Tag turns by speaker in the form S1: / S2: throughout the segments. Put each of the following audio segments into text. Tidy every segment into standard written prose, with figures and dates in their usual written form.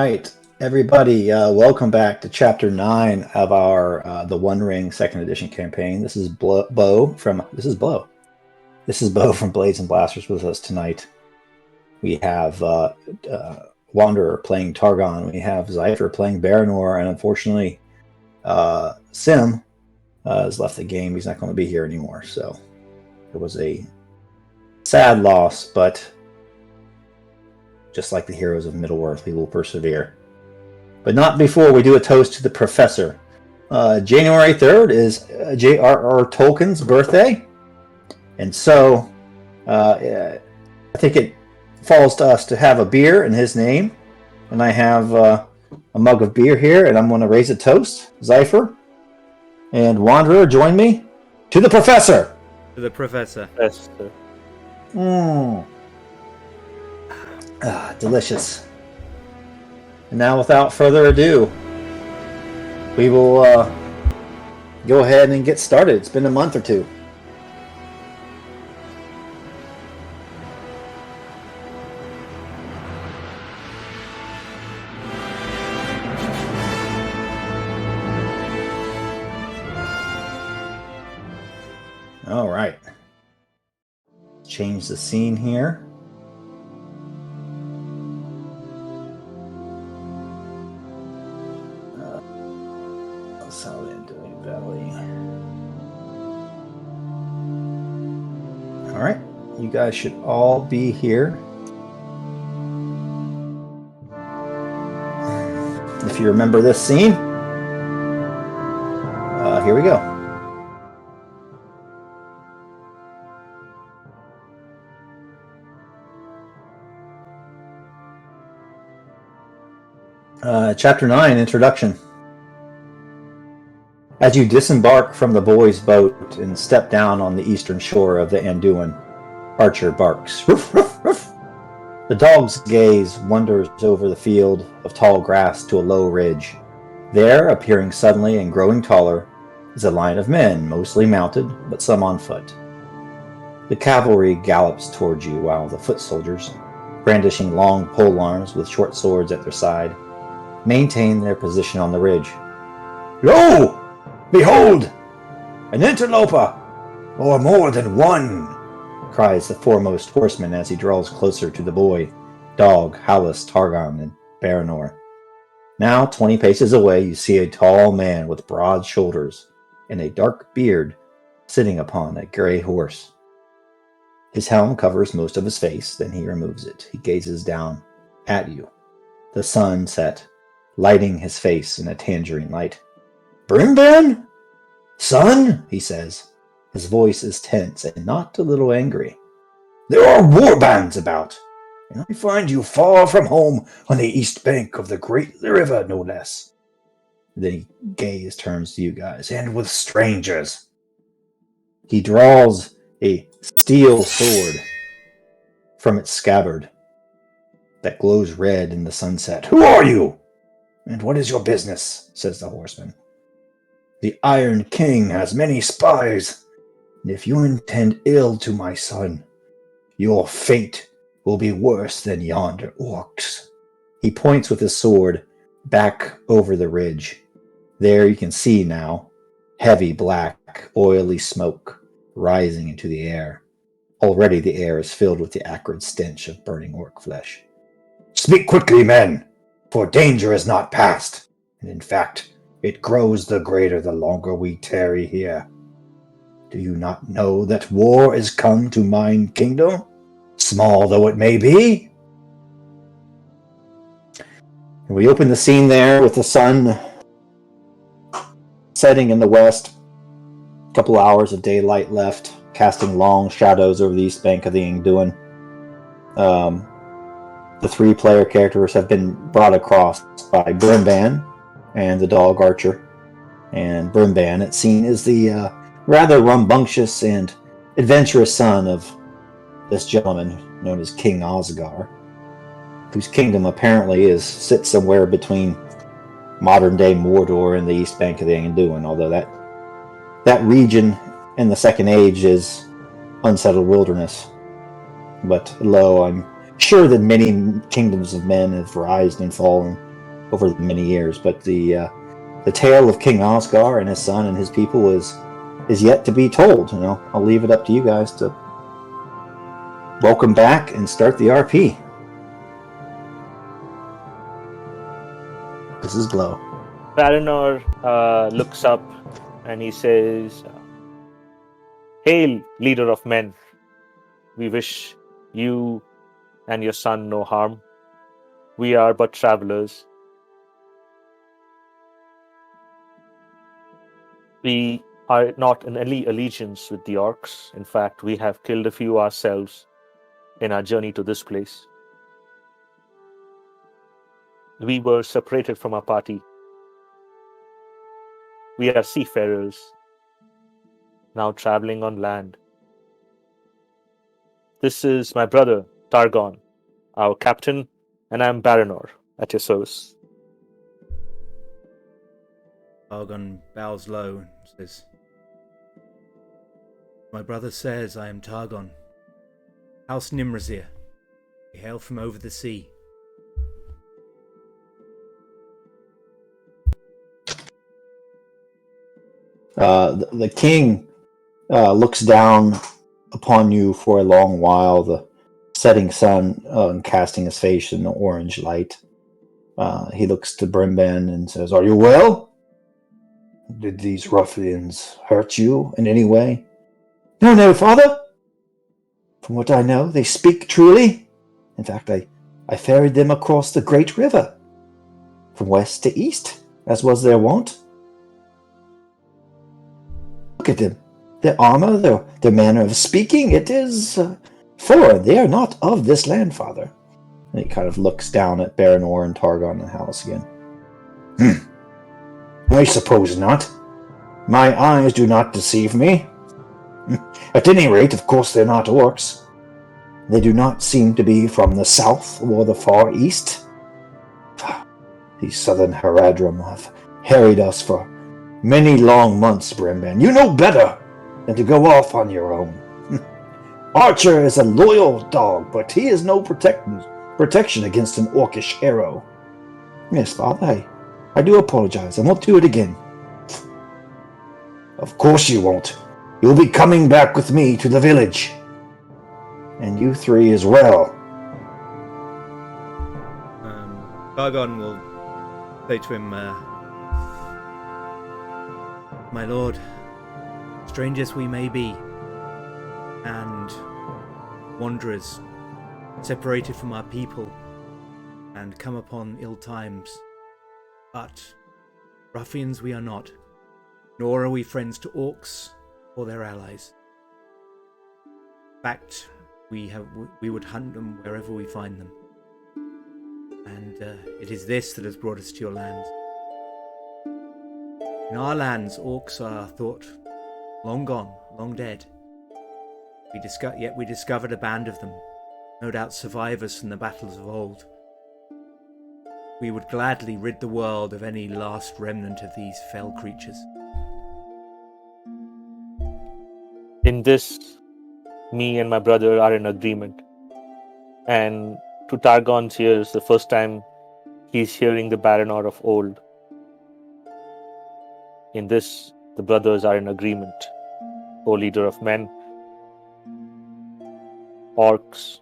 S1: right, everybody, welcome back to Chapter 9 of our The One Ring Second Edition campaign. This is Bo from Blades and Blasters with us tonight. We have Wanderer playing Targon. We have Zypher playing Baranor, and unfortunately, Sim has left the game. He's not going to be here anymore, so it was a sad loss, but just like the heroes of Middle-earth, we will persevere. But not before we do a toast to the Professor. January 3rd is J.R.R. Tolkien's birthday, and so I think it falls to us to have a beer in his name. And I have a mug of beer here, and I'm going to raise a toast. Zypher and Wanderer, join me. To the Professor!
S2: To the Professor.
S3: Yes, sir.
S1: Delicious. And now, without further ado, we will go ahead and get started. It's been a month or two. All right. Change the scene here. Anduin Valley. All right, you guys should all be here. If you remember this scene, here we go. Chapter 9, Introduction. As you disembark from the boys' boat and step down on the eastern shore of the Anduin, Archer barks. Ruff, ruff, ruff. The dog's gaze wanders over the field of tall grass to a low ridge. There, appearing suddenly and growing taller, is a line of men, mostly mounted, but some on foot. The cavalry gallops towards you, while the foot soldiers, brandishing long polearms with short swords at their side, maintain their position on the ridge. Lo! Behold! An interloper! Or more than one! Cries the foremost horseman as he draws closer to the boy, dog, Hallas, Targon, and Baranor. Now, 20 paces away, you see a tall man with broad shoulders and a dark beard sitting upon a gray horse. His helm covers most of his face, then he removes it. He gazes down at you. The sun set, lighting his face in a tangerine light. Brimban? Son, he says. His voice is tense and not a little angry. There are war bands about, and I find you far from home on the east bank of the great river, no less. Then he gaze turns to you guys, and with strangers. He draws a steel sword from its scabbard that glows red in the sunset. Who are you? And what is your business? Says the horseman. The Iron King has many spies, and if you intend ill to my son, your fate will be worse than yonder orcs. He points with his sword back over the ridge. There you can see now heavy black, oily smoke rising into the air. Already the air is filled with the acrid stench of burning orc flesh. Speak quickly, men, for danger is not past, and in fact, it grows the greater the longer we tarry here. Do you not know that war is come to mine kingdom, small though it may be? And we open the scene there with the sun setting in the west. A couple hours of daylight left, casting long shadows over the east bank of the Anduin. The three-player characters have been brought across by Brimban and the dog Archer. And Brimban, it's seen as the rather rambunctious and adventurous son of this gentleman known as King Osgar, whose kingdom apparently sits somewhere between modern-day Mordor and the east bank of the Anduin, although that region in the Second Age is unsettled wilderness. But lo, I'm sure that many kingdoms of men have risen and fallen, over the many years. But the tale of King Osgar and his son and his people is yet to be told. I'll leave it up to you guys to welcome back and start the RP. This is Glow.
S2: Baranor looks up and he says, "Hail, leader of men. We wish you and your son no harm. We are but travelers. We are not in any allegiance with the orcs. In fact, we have killed a few ourselves in our journey to this place. We were separated from our party. We are seafarers, now traveling on land. This is my brother, Targon, our captain, and I'm Baranor, at your service."
S3: Targon bows low and says, "My brother says I am Targon, House Nimrazir. We hail from over the sea."
S1: The king looks down upon you for a long while, the setting sun casting his face in the orange light. He looks to Brimban and says, "Are you well? Did these ruffians hurt you in any way?" No, father. From what I know, they speak truly. In fact, I ferried them across the great river, from west to east, as was their wont. Look at them. Their armor, their manner of speaking, it is foreign. They are not of this land, father. And he kind of looks down at Baranor and Targon and Hallas again. I suppose not. My eyes do not deceive me. At any rate, of course they're not orcs. They do not seem to be from the south or the far east. These southern Haradrim have harried us for many long months, Brimban. You know better than to go off on your own. Archer is a loyal dog, but he is no protection against an orcish arrow. Yes, father, I do apologize. I won't do it again. Of course you won't. You'll be coming back with me to the village. And you three as well.
S3: Targon will say to him, "My lord, strangers we may be, and wanderers, separated from our people, and come upon ill times. But ruffians we are not, nor are we friends to orcs or their allies. In fact, we would hunt them wherever we find them. And it is this that has brought us to your lands. In our lands, orcs are thought long gone, long dead. Yet we discovered a band of them, no doubt survivors from the battles of old. We would gladly rid the world of any last remnant of these fell creatures."
S2: In this, me and my brother are in agreement. And to Targon's ears, the first time he's hearing the Baranor of old. In this, the brothers are in agreement. O leader of men, orcs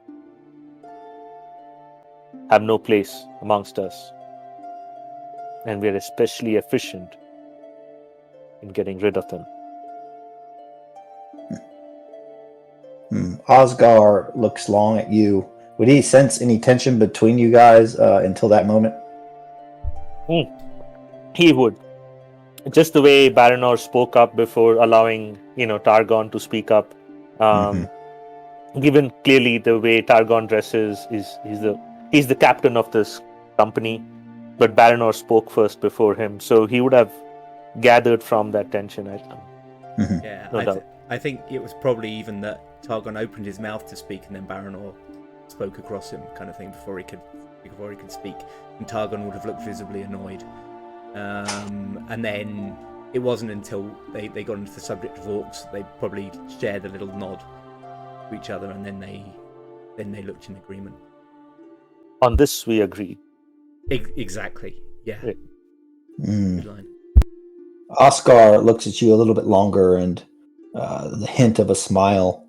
S2: have no place amongst us. And we are especially efficient in getting rid of them.
S1: Osgar looks long at you. Would he sense any tension between you guys until that moment?
S2: He would. Just the way Baranor spoke up before allowing, Targon to speak up. Given clearly the way Targon dresses, he's the captain of this company, but Baranor spoke first before him, so he would have gathered from that tension.
S3: Yeah,
S2: No doubt.
S3: I think it was probably even that Targon opened his mouth to speak, and then Baranor spoke across him, kind of thing, before he could speak, and Targon would have looked visibly annoyed. And then it wasn't until they got into the subject of orcs that they probably shared a little nod to each other, and then they looked in agreement.
S2: On this, we agree.
S3: Exactly. Yeah,
S1: Mm.
S3: good line.
S1: Oscar looks at you a little bit longer, and the hint of a smile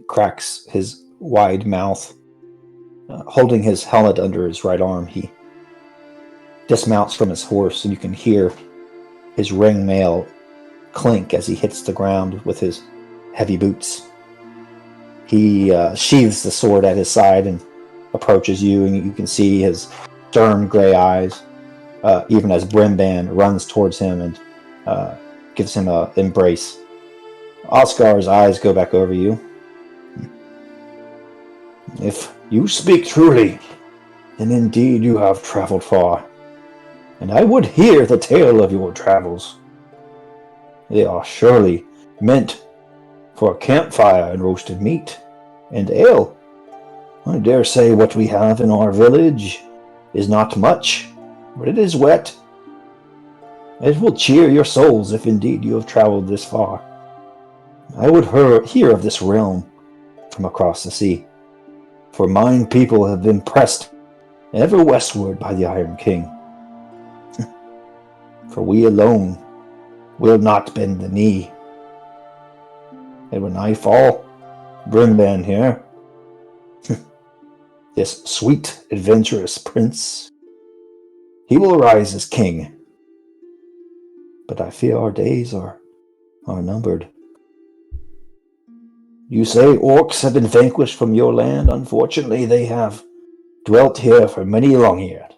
S1: cracks his wide mouth. Holding his helmet under his right arm, he dismounts from his horse, and you can hear his ring mail clink as he hits the ground with his heavy boots. He sheathes the sword at his side and approaches you, and you can see his stern gray eyes, even as Brimban runs towards him and gives him an embrace. Oscar's eyes go back over you. If you speak truly, then indeed you have traveled far, and I would hear the tale of your travels. They are surely meant for a campfire and roasted meat, and ale. I dare say what we have in our village is not much, but it is wet. It will cheer your souls if indeed you have traveled this far. I would hear of this realm from across the sea, for mine people have been pressed ever westward by the Iron King. For we alone will not bend the knee. And when I fall, Brimban here, this sweet, adventurous prince, he will rise as king. But I fear our days are numbered. You say orcs have been vanquished from your land. Unfortunately, they have dwelt here for many long years.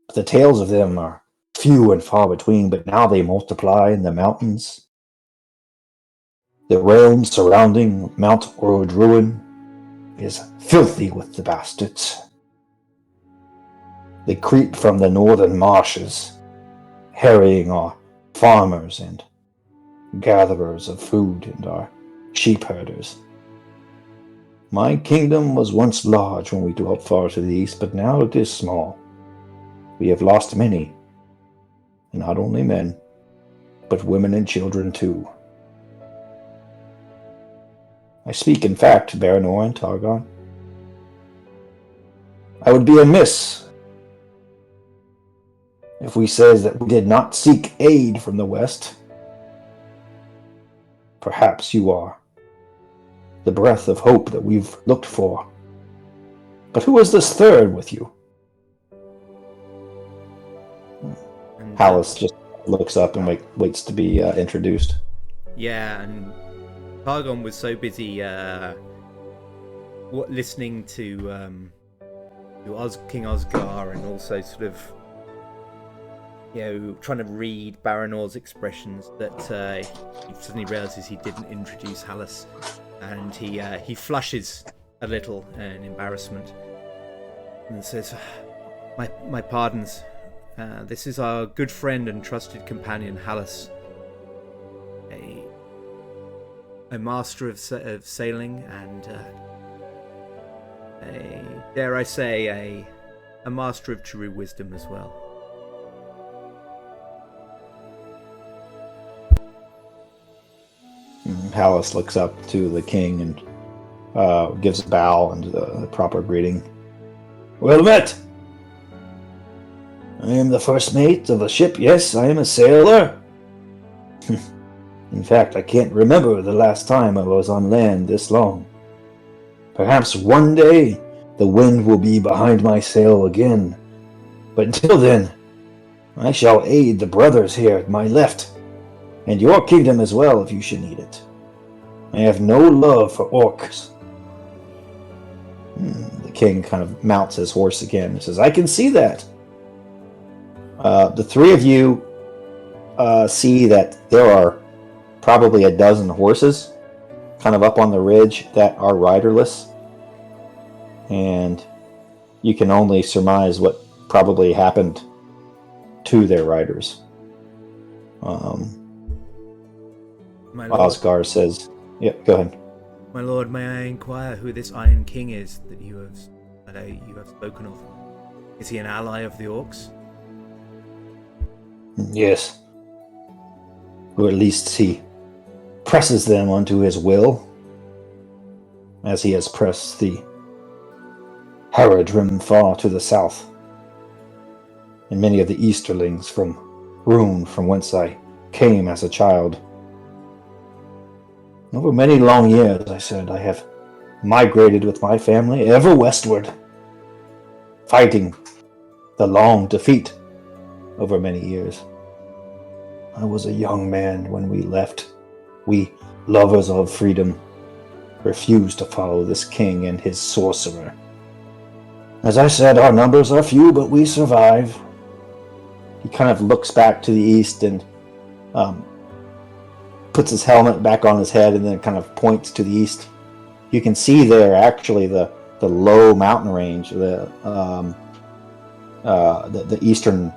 S1: But the tales of them are few and far between, but now they multiply in the mountains. The realm surrounding Mount Orodruin is filthy with the bastards. They creep from the northern marshes, harrying our farmers and gatherers of food and our sheep herders. My kingdom was once large when we dwelt far to the east, but now it is small. We have lost many, and not only men, but women and children too. I speak in fact, Baranor and Targon. I would be amiss if we says that we did not seek aid from the west. Perhaps you are the breath of hope that we've looked for. But who is this third with you?
S3: And,
S1: Hallas just looks up and waits to be introduced.
S3: Yeah, and Targon was so busy listening to King Osgar, and also sort of trying to read Baranor's expressions that he suddenly realizes he didn't introduce Hallas, and he flushes a little in embarrassment and says, "My pardons. This is our good friend and trusted companion Hallas, a master of sailing, and dare I say, a master of true wisdom as well."
S1: Hallas looks up to the king and gives a bow and a proper greeting. Well met! I am the first mate of a ship. Yes, I am a sailor. In fact, I can't remember the last time I was on land this long. Perhaps one day the wind will be behind my sail again. But until then, I shall aid the brothers here at my left, and your kingdom as well if you should need it. I have no love for orcs. The king kind of mounts his horse again and says, I can see that. The three of you see that there are probably a dozen horses kind of up on the ridge that are riderless. And you can only surmise what probably happened to their riders.
S3: My lord,
S1: Osgar says, "Yep, go ahead."
S3: my lord, may I inquire who this Iron King is that you have spoken of? Is he an ally of the orcs?
S1: Yes. Or at least he presses them onto his will, as he has pressed the Haradrim far to the south. and many of the Easterlings from Rune, from whence I came as a child. Over many long years, I said, I have migrated with my family ever westward, fighting the long defeat over many years. I was a young man when we left. We, lovers of freedom, refused to follow this king and his sorcerer. As I said, our numbers are few, but we survive. He kind of looks back to the east and puts his helmet back on his head and then kind of points to the east. You can see there actually the low mountain range, the eastern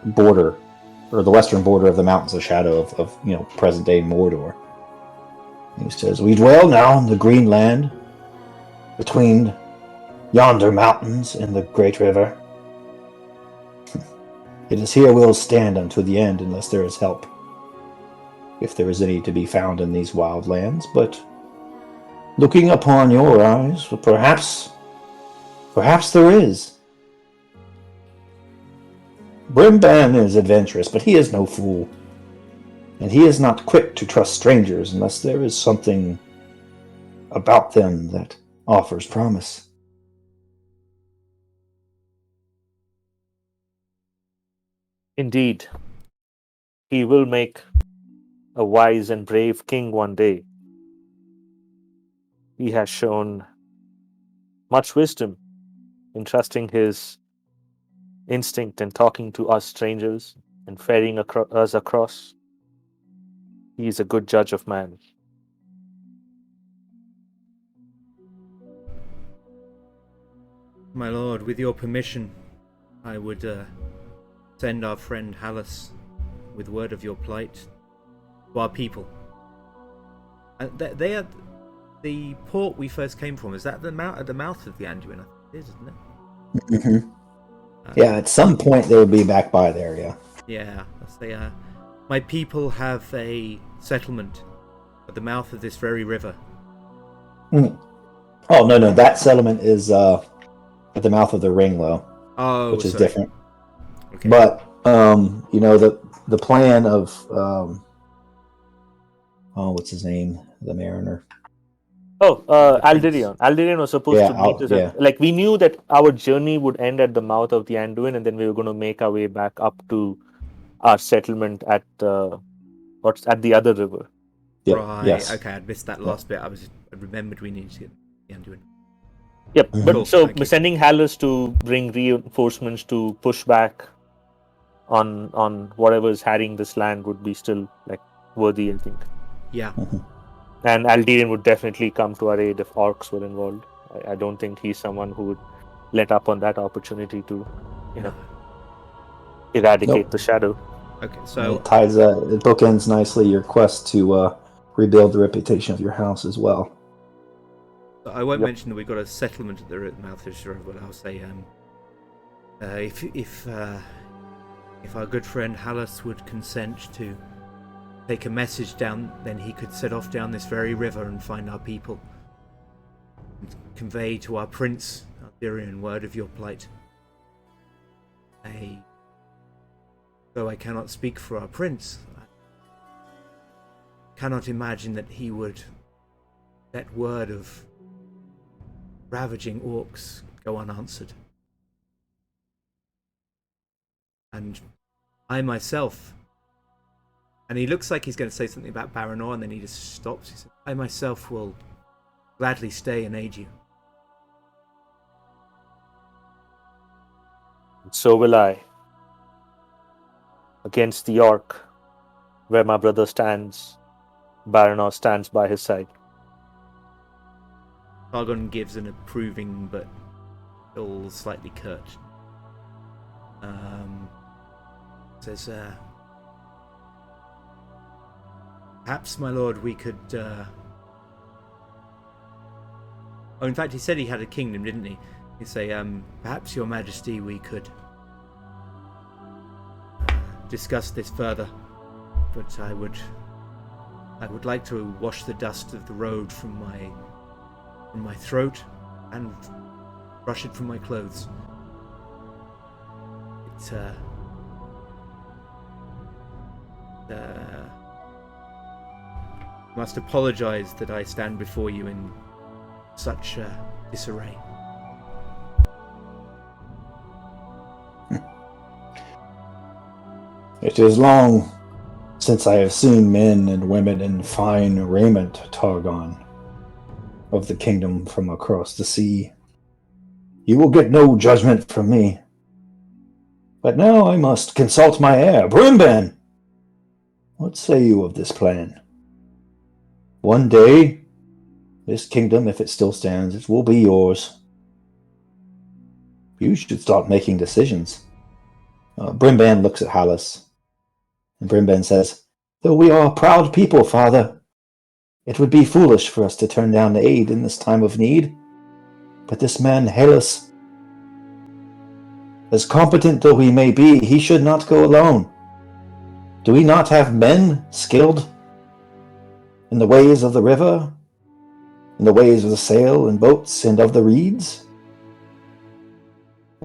S1: border, or the western border of the Mountains of Shadow of present day Mordor. He says, "We dwell now in the green land between yonder mountains and the great river. It is here we'll stand unto the end unless there is help, if there is any to be found in these wild lands. But looking upon your eyes, perhaps there is. Brimban is adventurous, but he is no fool, and he is not quick to trust strangers unless there is something about them that offers promise."
S2: Indeed, he will make a wise and brave king one day. He has shown much wisdom in trusting his instinct and talking to us strangers and ferrying us across. He is a good judge of man.
S3: My lord, with your permission, I would send our friend Hallas with word of your plight to our people. They are the port we first came from. Is that at the mouth of the Anduin? I think it is, isn't it?
S1: Mm-hmm. Yeah, at some point they will be back by there, yeah.
S3: Yeah, they are. My people have a settlement at the mouth of this very river.
S1: Mm. Oh, no, that settlement is at the mouth of the Ringlow, which is different. Okay. But, the plan of, what's his name? The Mariner.
S2: Alderion. Alderion was supposed to meet us. Like, we knew that our journey would end at the mouth of the Anduin, and then we were going to make our way back up to our settlement at the other river.
S1: Yep.
S3: Right.
S1: Yes.
S3: Okay, I missed that last bit. I remembered we needed to get the Anduin.
S2: Yep. Mm-hmm. But so sending Hallas to bring reinforcements to push back on whatever is harrying this land would be still like worthy, I think.
S3: Yeah.
S1: Mm-hmm.
S2: And Alderion would definitely come to our aid if orcs were involved. I don't think he's someone who would let up on that opportunity to, eradicate the shadow.
S3: Okay, so
S1: it bookends nicely your quest to rebuild the reputation of your house as well.
S3: I won't mention that we've got a settlement at the mouth of this river, but I'll say if our good friend Hallas would consent to take a message down, then he could set off down this very river and find our people and convey to our prince Alderion word of your plight. Though I cannot speak for our prince, I cannot imagine that he would let word of ravaging orcs go unanswered. And I myself, and he looks like he's going to say something about Baranor, and then he just stops. He says, I myself will gladly stay and aid you.
S2: So will I. Against the York, where my brother stands, Baranor stands by his side.
S3: Targon gives an approving but still slightly curt. Says, perhaps, my lord, we could... Oh, in fact, he said he had a kingdom, didn't he? He'd say, perhaps, your majesty, we could discuss this further. But I would like to wash the dust of the road from my throat and brush it from my clothes. must apologize that I stand before you in such disarray.
S1: It is long since I have seen men and women in fine raiment, Targon, of the kingdom from across the sea. You will get no judgment from me. But now I must consult my heir, Brimban. What say you of this plan? One day, this kingdom, if it still stands, it will be yours. You should start making decisions. Brimban looks at Hallas, and Brimban says, Though we are a proud people, father, it would be foolish for us to turn down aid in this time of need. But this man, Hallas, as competent though he may be, he should not go alone. Do we not have men skilled in the ways of the river, in the ways of the sail and boats and of the reeds?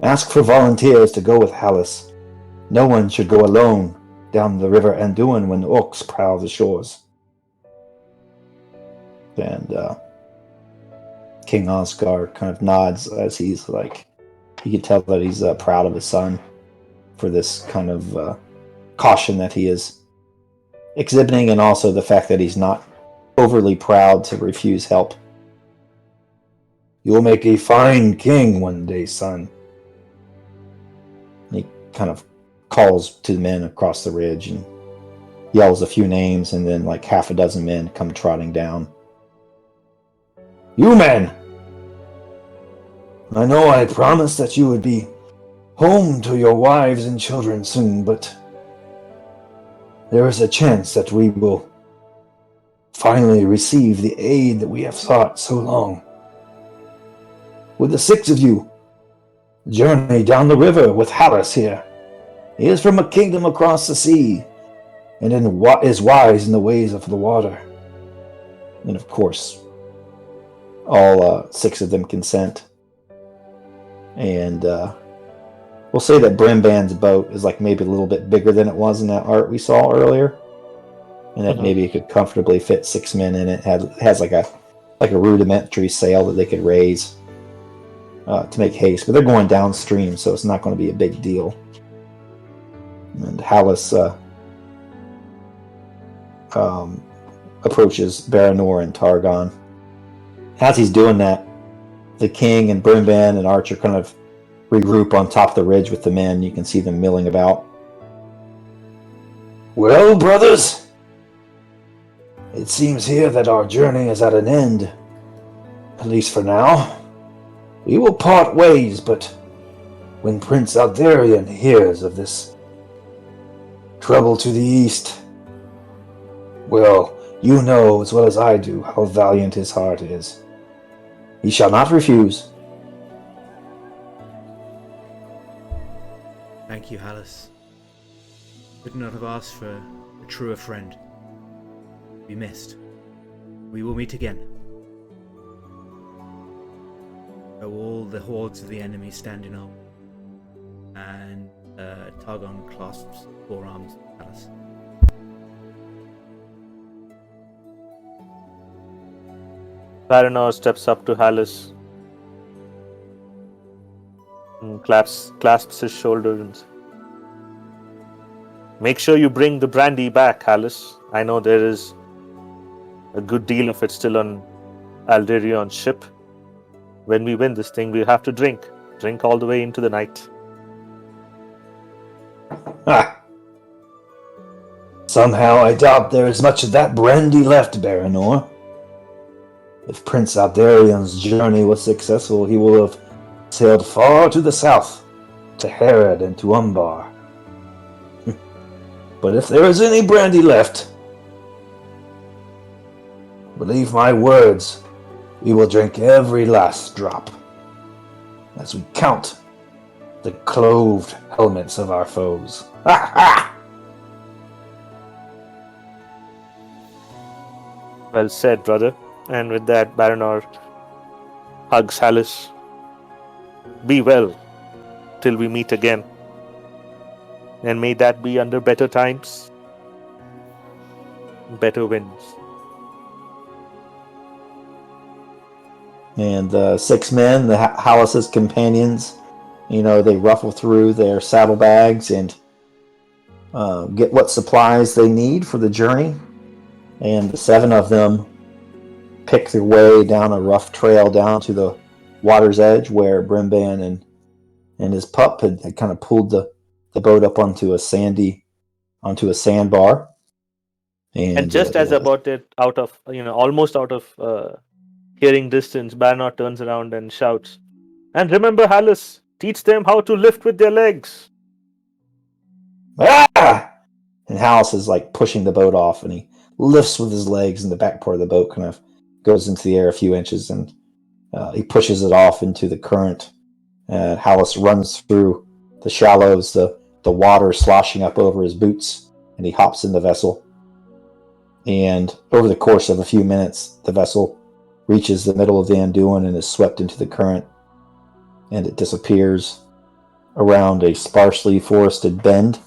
S1: Ask for volunteers to go with Hallas. No one should go alone down the river Anduin when orcs prowl the shores. And King Osgar kind of nods as he's like, you can tell that he's proud of his son for this kind of caution that he is exhibiting, and also the fact that he's not overly proud to refuse help. You will make a fine king one day, son. And he kind of calls to the men across the ridge and yells a few names, and then like half a dozen men come trotting down. You men! I know I promised that you would be home to your wives and children soon, but there is a chance that we will finally receive the aid that we have sought so long. With the 6 of you, journey down the river with Hallas here. He is from a kingdom across the sea, and is wise in the ways of the water. And of course, all 6 of them consent. And we'll say that Brimban's boat is like maybe a little bit bigger than it was in that art we saw earlier, and that maybe it could comfortably fit 6 men in it. Has like a rudimentary sail that they could raise to make haste, but they're going downstream, so it's not going to be a big deal. And Hallas approaches Baranor and Targon. As he's doing that, the king and Brimban and Archer kind of regroup on top of the ridge with the men. You can see them milling about. Well, brothers, it seems here that our journey is at an end, at least for now. We will part ways, but when Prince Aldarion hears of this trouble to the east, well, you know as well as I do how valiant his heart is. He shall not refuse.
S3: Thank you, Hallas. Could not have asked for a truer friend. Be missed. We will meet again. Though all the hordes of the enemy stand in arm, and Targon clasps 4 arms of Hallas.
S2: Baranor steps up to Hallas and clasps his shoulders and says, Make sure you bring the brandy back, Hallas. I know there is a good deal of it still on Aldarion's ship. When we win this thing, we have to drink. Drink all the way into the night.
S1: Ah. Somehow I doubt there is much of that brandy left, Baranor. If Prince Aldarion's journey was successful, he will have sailed far to the south, to Herod and to Umbar. But if there is any brandy left, believe my words, we will drink every last drop, as we count the cloved helmets of our foes. Ha ha!
S2: Well said, brother. And with that, Baranor hugs Hallas. Be well till we meet again. And may that be under better times. better wins.
S1: And the 6 men, the Hallas' companions, they ruffle through their saddlebags and get what supplies they need for the journey. And the 7 of them pick their way down a rough trail down to the water's edge where Brimban and his pup had kind of pulled the boat up onto a sandbar.
S2: And just as about it out of, almost out of hearing distance, Baranor turns around and shouts, "And remember, Hallas, teach them how to lift with their legs."
S1: Ah! And Hallas is like pushing the boat off, and he lifts with his legs, and the back part of the boat kind of goes into the air a few inches, and he pushes it off into the current. Hallas runs through the shallows, the water sloshing up over his boots, and he hops in the vessel. And over the course of a few minutes, the vessel reaches the middle of the Anduin and is swept into the current, and it disappears around a sparsely forested bend,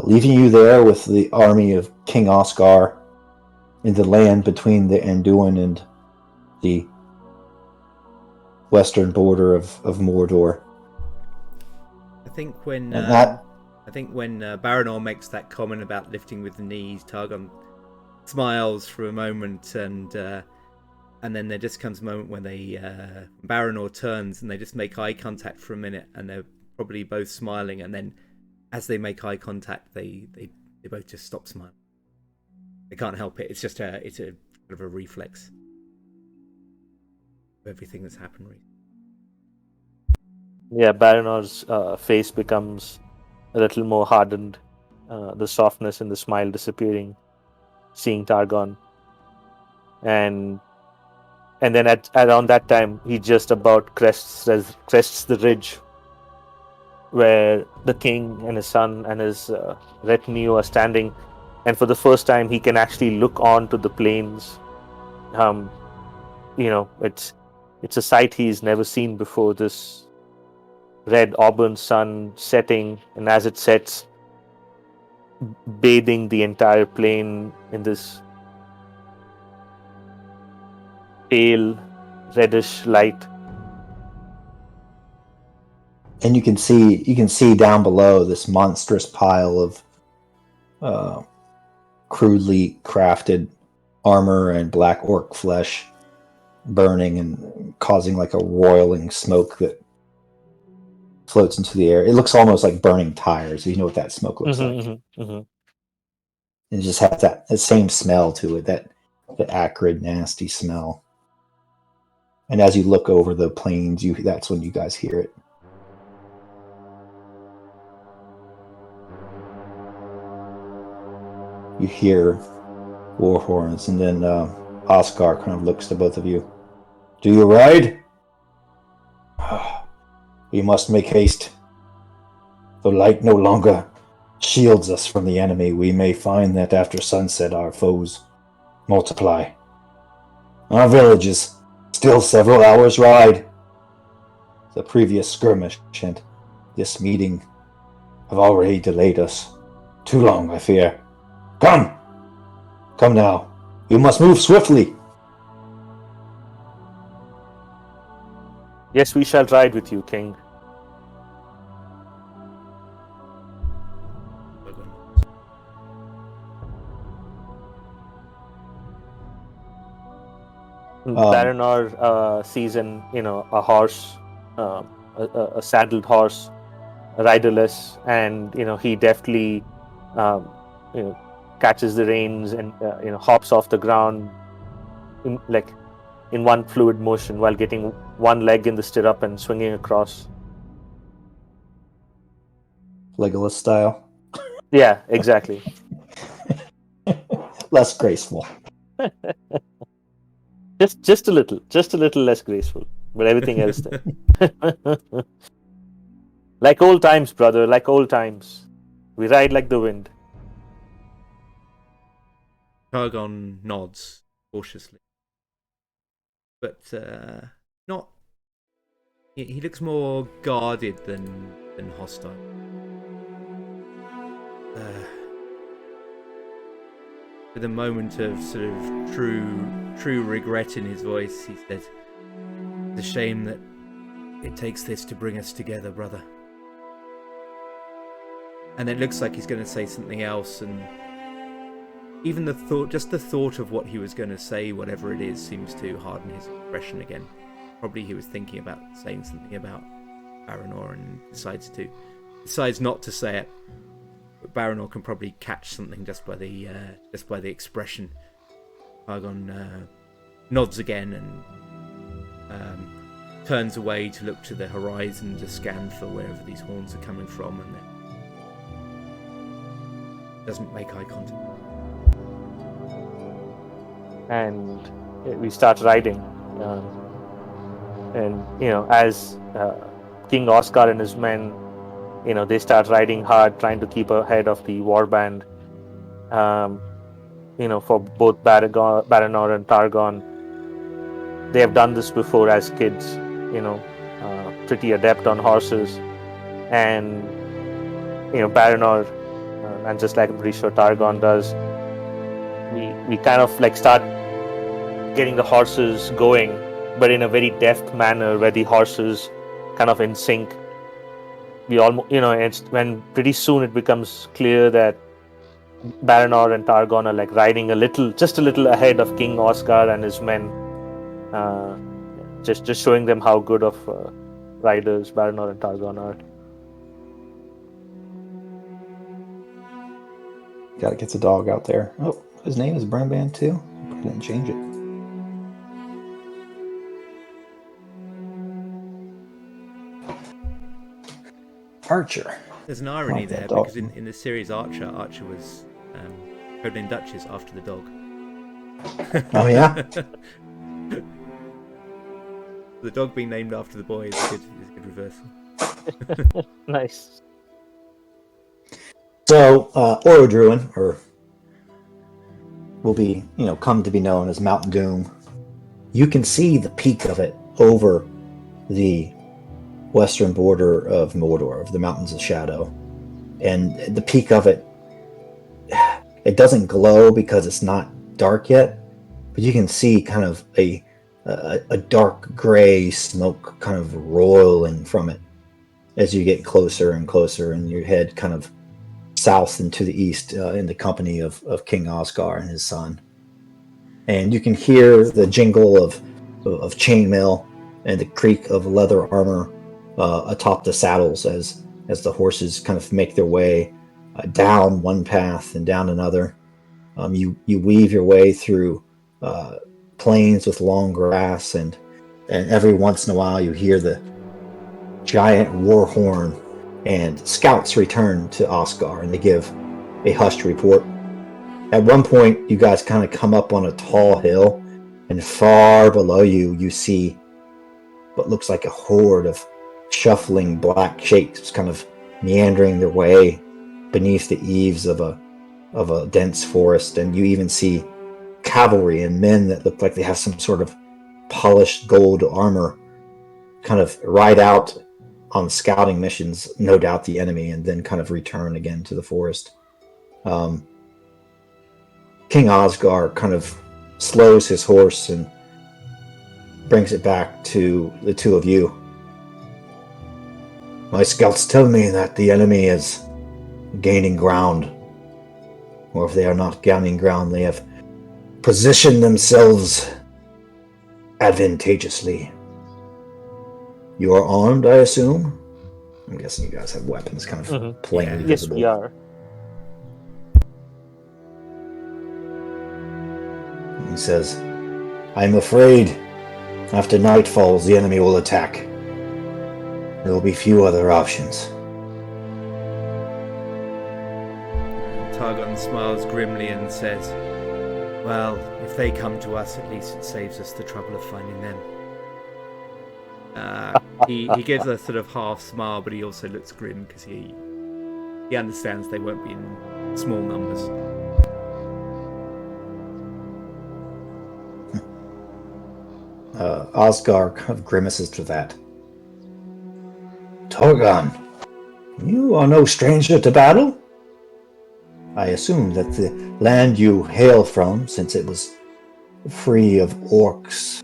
S1: leaving you there with the army of King Osgar in the land between the Anduin and the western border of Mordor.
S3: I think when Baranor makes that comment about lifting with the knees, Targon smiles for a moment, and then there just comes a moment when Baranor turns and they just make eye contact for a minute, and they're probably both smiling, and then as they make eye contact, they both just stop smiling. They can't help it. It's just it's a sort of a reflex of everything that's happened recently.
S2: Yeah, Baranor's face becomes a little more hardened, the softness and the smile disappearing, seeing Targon. And then at around that time, he just about crests the ridge where the king and his son and his retinue are standing. And for the first time, he can actually look on to the plains. It's a sight he's never seen before, this red auburn sun setting, and as it sets, bathing the entire plain in this pale reddish light.
S1: And you can see down below this monstrous pile of crudely crafted armor and black orc flesh burning and causing like a roiling smoke that floats into the air. It looks almost like burning tires. You know what that smoke looks like.
S2: Mm-hmm.
S1: It just has that same smell to it, that acrid, nasty smell. And as you look over the plains, that's when you guys hear it. You hear war horns, and then Oscar kind of looks to both of you. Do you ride? We must make haste. The light no longer shields us from the enemy. We may find that after sunset our foes multiply. Our village is still several hours' ride. The previous skirmish and this meeting have already delayed us. Too long, I fear. Come! Come now. We must move swiftly.
S2: Yes, we shall ride with you, King. Baranor sees a horse, a saddled horse, riderless, and he deftly catches the reins and hops off the ground in one fluid motion while getting one leg in the stirrup and swinging across.
S1: Legolas style.
S2: Yeah, exactly.
S1: Less graceful.
S2: just a little less graceful, but everything else there. Like old times, brother, like old times. We ride like the wind.
S3: Targon nods cautiously, but not. He looks more guarded than hostile. with a moment of sort of true regret in his voice, he said, "It's a shame that it takes this to bring us together, brother." And it looks like he's going to say something else, and even the thought of what he was going to say, whatever it is, seems to harden his expression again. Probably he was thinking about saying something about Baranor and decides not to say it. But Baranor can probably catch something just by the expression. Targon nods again and turns away to look to the horizon to scan for wherever these horns are coming from, and then doesn't make eye contact.
S2: And we start riding. And as King Oscar and his men, they start riding hard, trying to keep ahead of the warband. For both Baranor and Targon, they have done this before as kids. Pretty adept on horses, and Baranor, and just like I'm pretty sure Targon does, we kind of like start getting the horses going, but in a very deft manner where the horses kind of in sync. We almost, it's when pretty soon it becomes clear that Baranor and Targon are like riding just a little ahead of King Oscar and his men, just showing them how good of riders Baranor and Targon are.
S1: Gotta get the dog out there. Oh, his name is Brimban too? I didn't change it. Archer.
S3: There's an irony
S1: Like
S3: there,
S1: that dog.
S3: because in the series Archer was codenamed Duchess after the dog.
S1: Oh yeah?
S3: The dog being named after the boy is a good reversal.
S2: Nice.
S1: So, Orodruin, or will be, come to be known as Mount Doom. You can see the peak of it over the western border of Mordor, of the Mountains of Shadow. And the peak of it, it doesn't glow because it's not dark yet, but you can see kind of a dark gray smoke kind of rolling from it as you get closer and closer, and you head kind of south and to the east in the company of King Osgar and his son. And you can hear the jingle of chainmail and the creak of leather armor atop the saddles as the horses kind of make their way down one path and down another. You weave your way through plains with long grass, and every once in a while you hear the giant war horn, and scouts return to Osgar and they give a hushed report. At one point, you guys kind of come up on a tall hill, and far below you see what looks like a horde of shuffling black shapes kind of meandering their way beneath the eaves of a dense forest. And you even see cavalry and men that look like they have some sort of polished gold armor kind of ride out on scouting missions, no doubt the enemy, and then kind of return again to the forest. King Osgar kind of slows his horse and brings it back to the two of you. My scouts tell me that the enemy is gaining ground, or if they are not gaining ground, they have positioned themselves advantageously. You are armed, I assume? I'm guessing you guys have weapons kind of plainly
S2: Yes,
S1: visible.
S2: we are.
S1: He says, I'm afraid after night falls, the enemy will attack. There will be few other options.
S3: Targon smiles grimly and says, well, if they come to us, at least it saves us the trouble of finding them. He gives a sort of half smile, but he also looks grim because he understands they won't be in small numbers.
S1: Osgar kind of grimaces to that. Targon, you are no stranger to battle. I assume that the land you hail from, since it was free of orcs,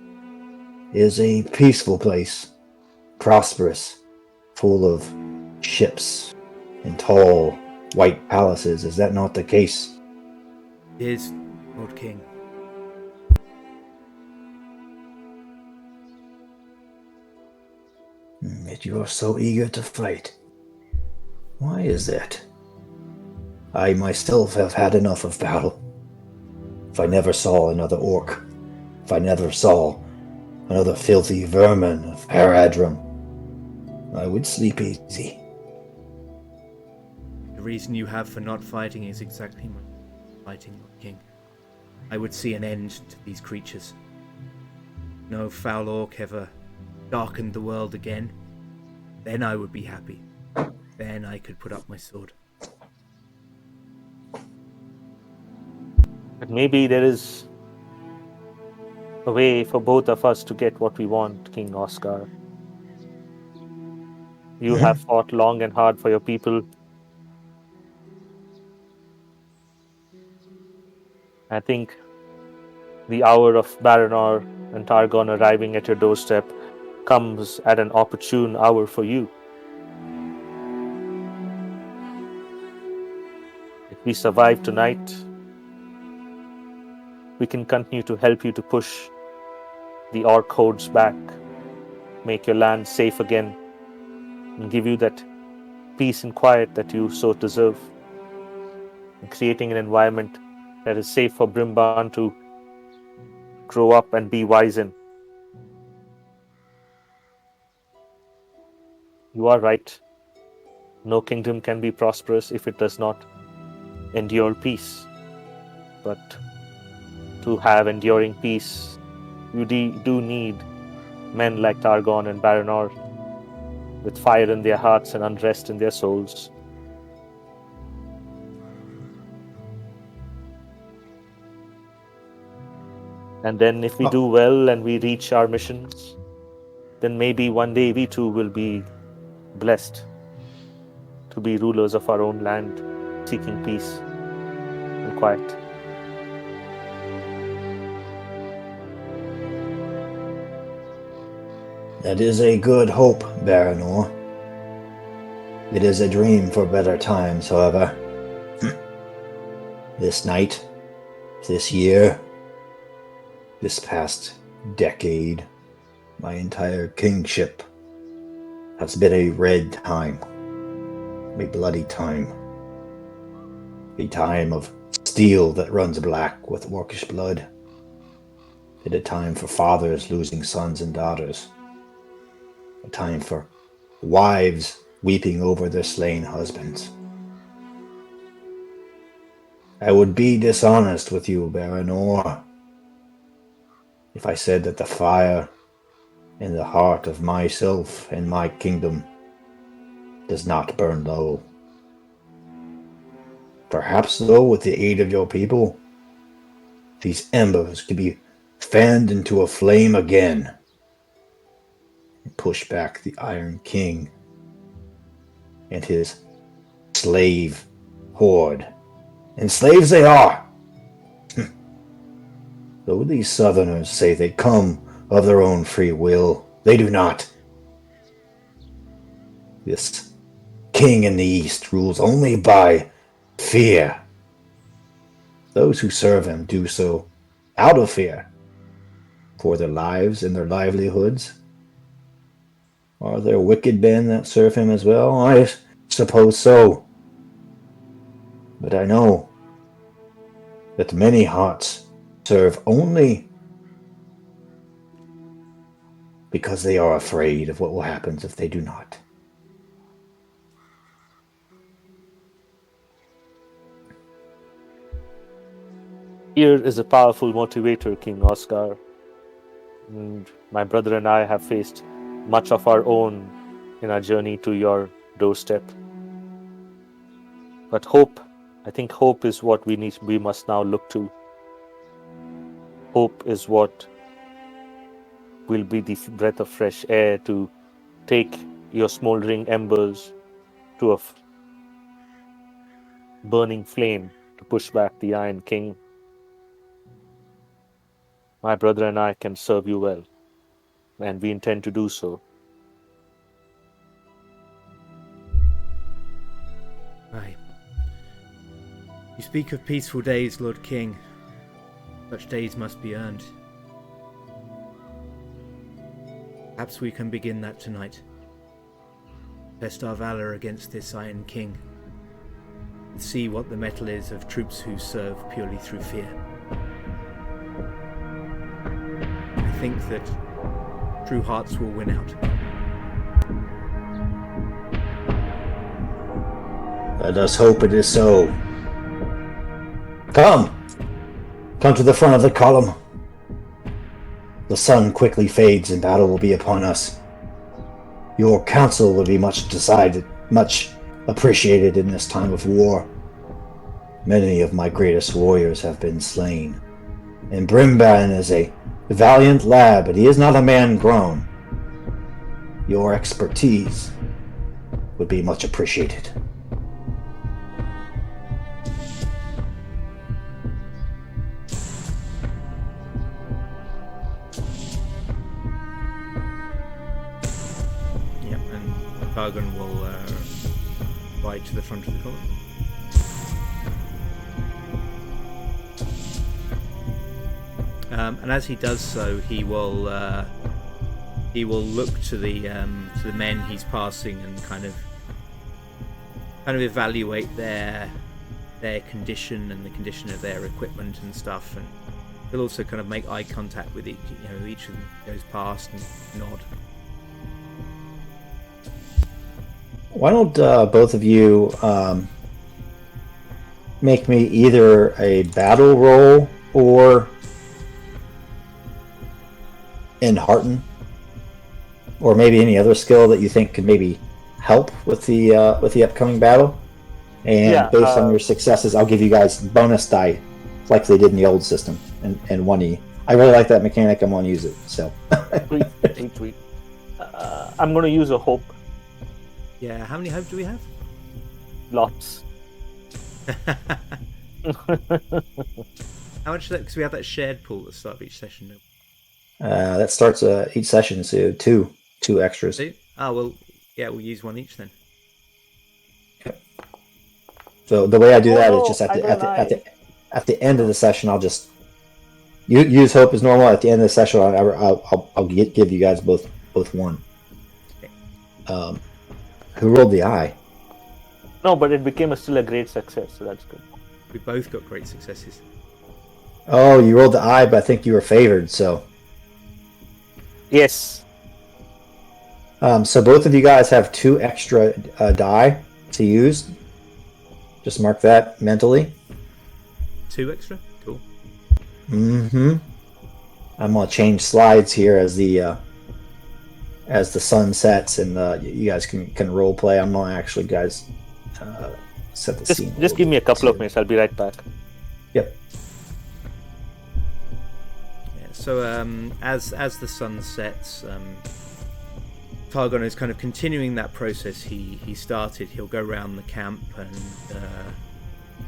S1: is a peaceful place, prosperous, full of ships and tall white palaces. Is that not the case?
S3: It is, Lord King.
S1: Yet you are so eager to fight. Why is that? I myself have had enough of battle. If I never saw another orc, if I never saw another filthy vermin of Haradrim, I would sleep easy.
S3: The reason you have for not fighting is exactly my fighting, Lord King. I would see an end to these creatures. No foul orc ever darkened the world again. Then I would be happy. Then I could put up my sword.
S2: But maybe there is a way for both of us to get what we want, King Oscar. You have fought long and hard for your people. I think the hour of Baranor and Targon arriving at your doorstep comes at an opportune hour for you. If we survive tonight, we can continue to help you to push the orc hordes back, make your land safe again, and give you that peace and quiet that you so deserve, and creating an environment that is safe for Brimban to grow up and be wise in. You are right. No kingdom can be prosperous if it does not endure peace. But to have enduring peace, you do need men like Targon and Baranor with fire in their hearts and unrest in their souls. And then if we do well and we reach our missions, then maybe one day we too will be blessed to be rulers of our own land, seeking peace and quiet.
S1: That is a good hope, Baranor. It is a dream for better times, however. This night, this year, this past decade, my entire kingship has been a red time, a bloody time, a time of steel that runs black with orcish blood, and a time for fathers losing sons and daughters, a time for wives weeping over their slain husbands. I would be dishonest with you, Baranor, if I said that the fire in the heart of myself and my kingdom does not burn low. Perhaps, though, with the aid of your people, these embers could be fanned into a flame again and push back the Iron King and his slave horde. And slaves they are! Though these southerners say they come of their own free will, they do not. This king in the east rules only by fear. Those who serve him do so out of fear for their lives and their livelihoods. Are there wicked men that serve him as well? I suppose so. But I know that many hearts serve only because they are afraid of what will happen if they do not.
S2: Fear is a powerful motivator, King Oscar. And my brother and I have faced much of our own in our journey to your doorstep. But hope, I think hope is what we must now look to. Hope is what will be the breath of fresh air to take your smoldering embers to a burning flame to push back the Iron King, my brother and I can serve you well, and we intend to do so.
S3: Aye. You speak of peaceful days, Lord King. Such days must be earned. Perhaps we can begin that tonight. Test our valor against this Iron King. And see what the mettle is of troops who serve purely through fear. I think that true hearts will win out.
S1: Let us hope it is so. Come! Come to the front of the column. The sun quickly fades and battle will be upon us. Your counsel will be much appreciated in this time of war. Many of my greatest warriors have been slain, and Brimban is a valiant lad, but he is not a man grown. Your expertise would be much appreciated.
S3: Targon will ride to the front of the column. And as he does so, he will look to the men he's passing and kind of evaluate their condition and the condition of their equipment and stuff, and he'll also kind of make eye contact with each of them goes past and nod.
S1: Why don't both of you make me either a battle roll or enhearten, or maybe any other skill that you think could maybe help with the upcoming battle. And based on your successes, I'll give you guys bonus die, like they did in the old system, and 1E. I really like that mechanic. I'm going to use it. So.
S2: Sweet. I'm going to use a hope.
S3: Yeah, how many hope do we have?
S2: Lots.
S3: How much of that? Because we have that shared pool at the start of each session.
S1: That starts each session, so two extras.
S3: See? Oh, well, yeah, we'll use one each then.
S1: Okay. So the way I do that is just at the end of the session, I'll just use hope as normal. At the end of the session, I'll give you guys both one. Okay. Who rolled the eye?
S2: No, but it became still a great success, so that's good.
S3: We both got great successes.
S1: Oh, you rolled the eye, but I think you were favored, so.
S2: Yes.
S1: So both of you guys have 2 extra die to use. Just mark that mentally.
S3: 2 extra? Cool.
S1: Mm-hmm. I'm going to change slides here as the sun sets, and you guys can role play. I'm going to actually, guys, set the scene.
S2: Just give me a couple of minutes. I'll be right back.
S1: Yep.
S3: Yeah, so as the sun sets, Targon is kind of continuing that process he started. He'll go around the camp and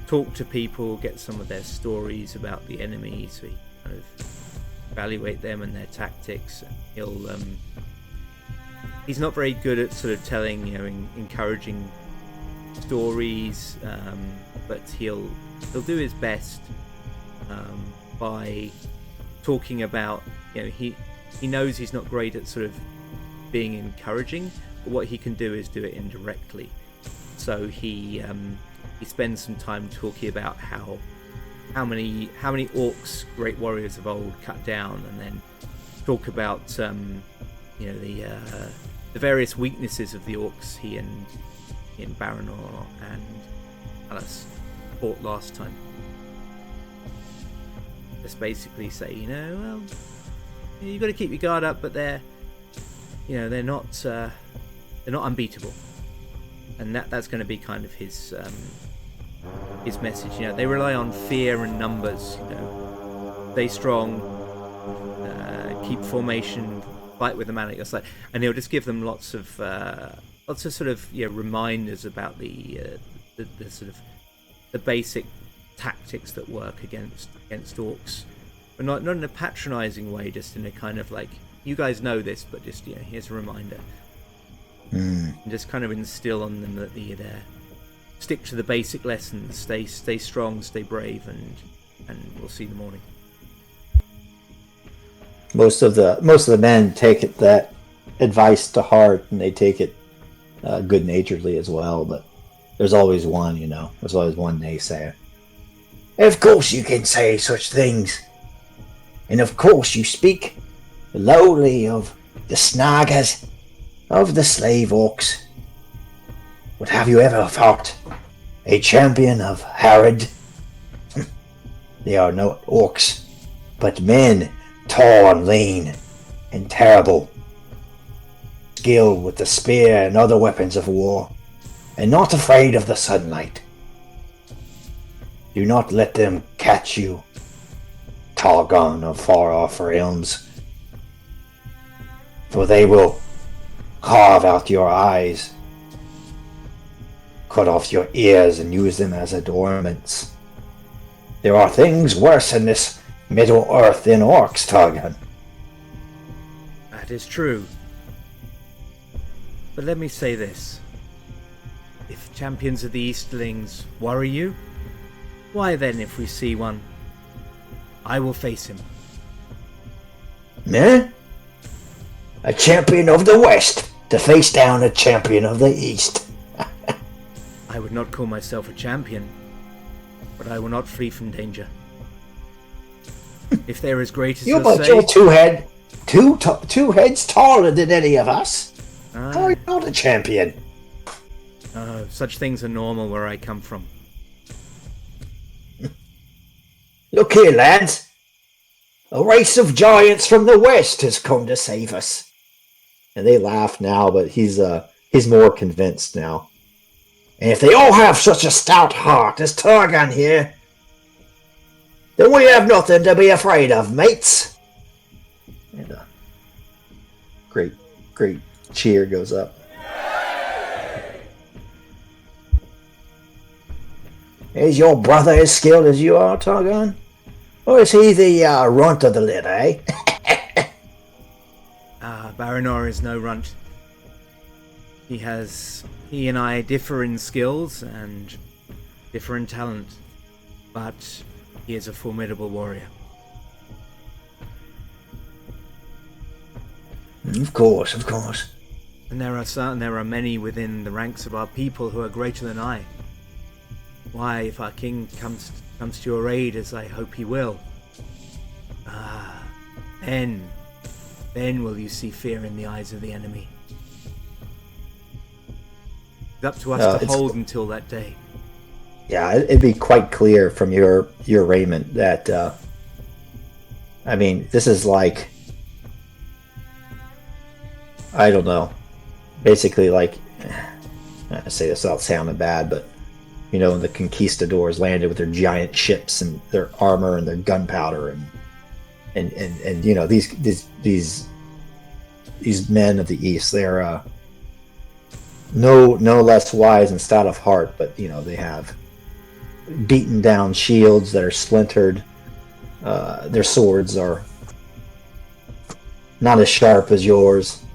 S3: talk to people, get some of their stories about the enemy, so he kind of evaluate them and their tactics. He's not very good at sort of telling, encouraging stories, but he'll do his best by talking about, he knows he's not great at sort of being encouraging, but what he can do is do it indirectly. So he spends some time talking about how many orcs great warriors of old cut down, and then talk about the various weaknesses of the orcs he and Baranor and Hallas fought last time. Just basically say, you've got to keep your guard up, but they're not unbeatable, and that's going to be kind of his message. They rely on fear and numbers. Stay strong, keep formation, fight with the man at your side, and he'll just give them lots of sort of reminders about the sort of the basic tactics that work against orcs, but not in a patronizing way, just in a kind of like, you guys know this, but just here's a reminder. And just kind of instill on them that they're stick to the basic lessons, stay strong, stay brave, and we'll see in the morning.
S1: Most of the men take that advice to heart, and they take it good-naturedly as well. But there's always one, there's always one naysayer. Of course you can say such things, and of course you speak lowly of the snaggers, of the slave orcs. But have you ever fought a champion of Harad? They are no orcs, but men, tall and lean, and terrible, skilled with the spear and other weapons of war, and not afraid of the sunlight. Do not let them catch you, Targon of far-off realms, for they will carve out your eyes, cut off your ears, and use them as adornments. There are things worse in this Middle Earth than orcs, Targon.
S3: That is true. But let me say this. If champions of the Easterlings worry you, why then, if we see one, I will face him.
S1: Eh? A champion of the West to face down a champion of the East.
S3: I would not call myself a champion, but I will not flee from danger. If they're as great as
S1: You're two heads taller than any of us. How are you not a champion?
S3: Such things are normal where I come from.
S1: Look here, lads. A race of giants from the West has come to save us. And they laugh now, but he's more convinced now. And if they all have such a stout heart as Targon here, then we have nothing to be afraid of, mates. And a great cheer goes up. Is your brother as skilled as you are, Targon? Or is he the runt of the litter, eh?
S3: Baranor is no runt. He and I differ in skills and differ in talent, but he is a formidable warrior.
S1: Of course.
S3: And there are many within the ranks of our people who are greater than I. Why, if our king comes to your aid, as I hope he will, then will you see fear in the eyes of the enemy. It's up to us to hold until that day.
S1: Yeah, it'd be quite clear from your raiment that, this is like, I don't know, basically like, I say this without sounding bad, but when the conquistadors landed with their giant ships and their armor and their gunpowder and these men of the East, they're no less wise and stout of heart, but they have beaten down shields that are splintered. Their swords are not as sharp as yours.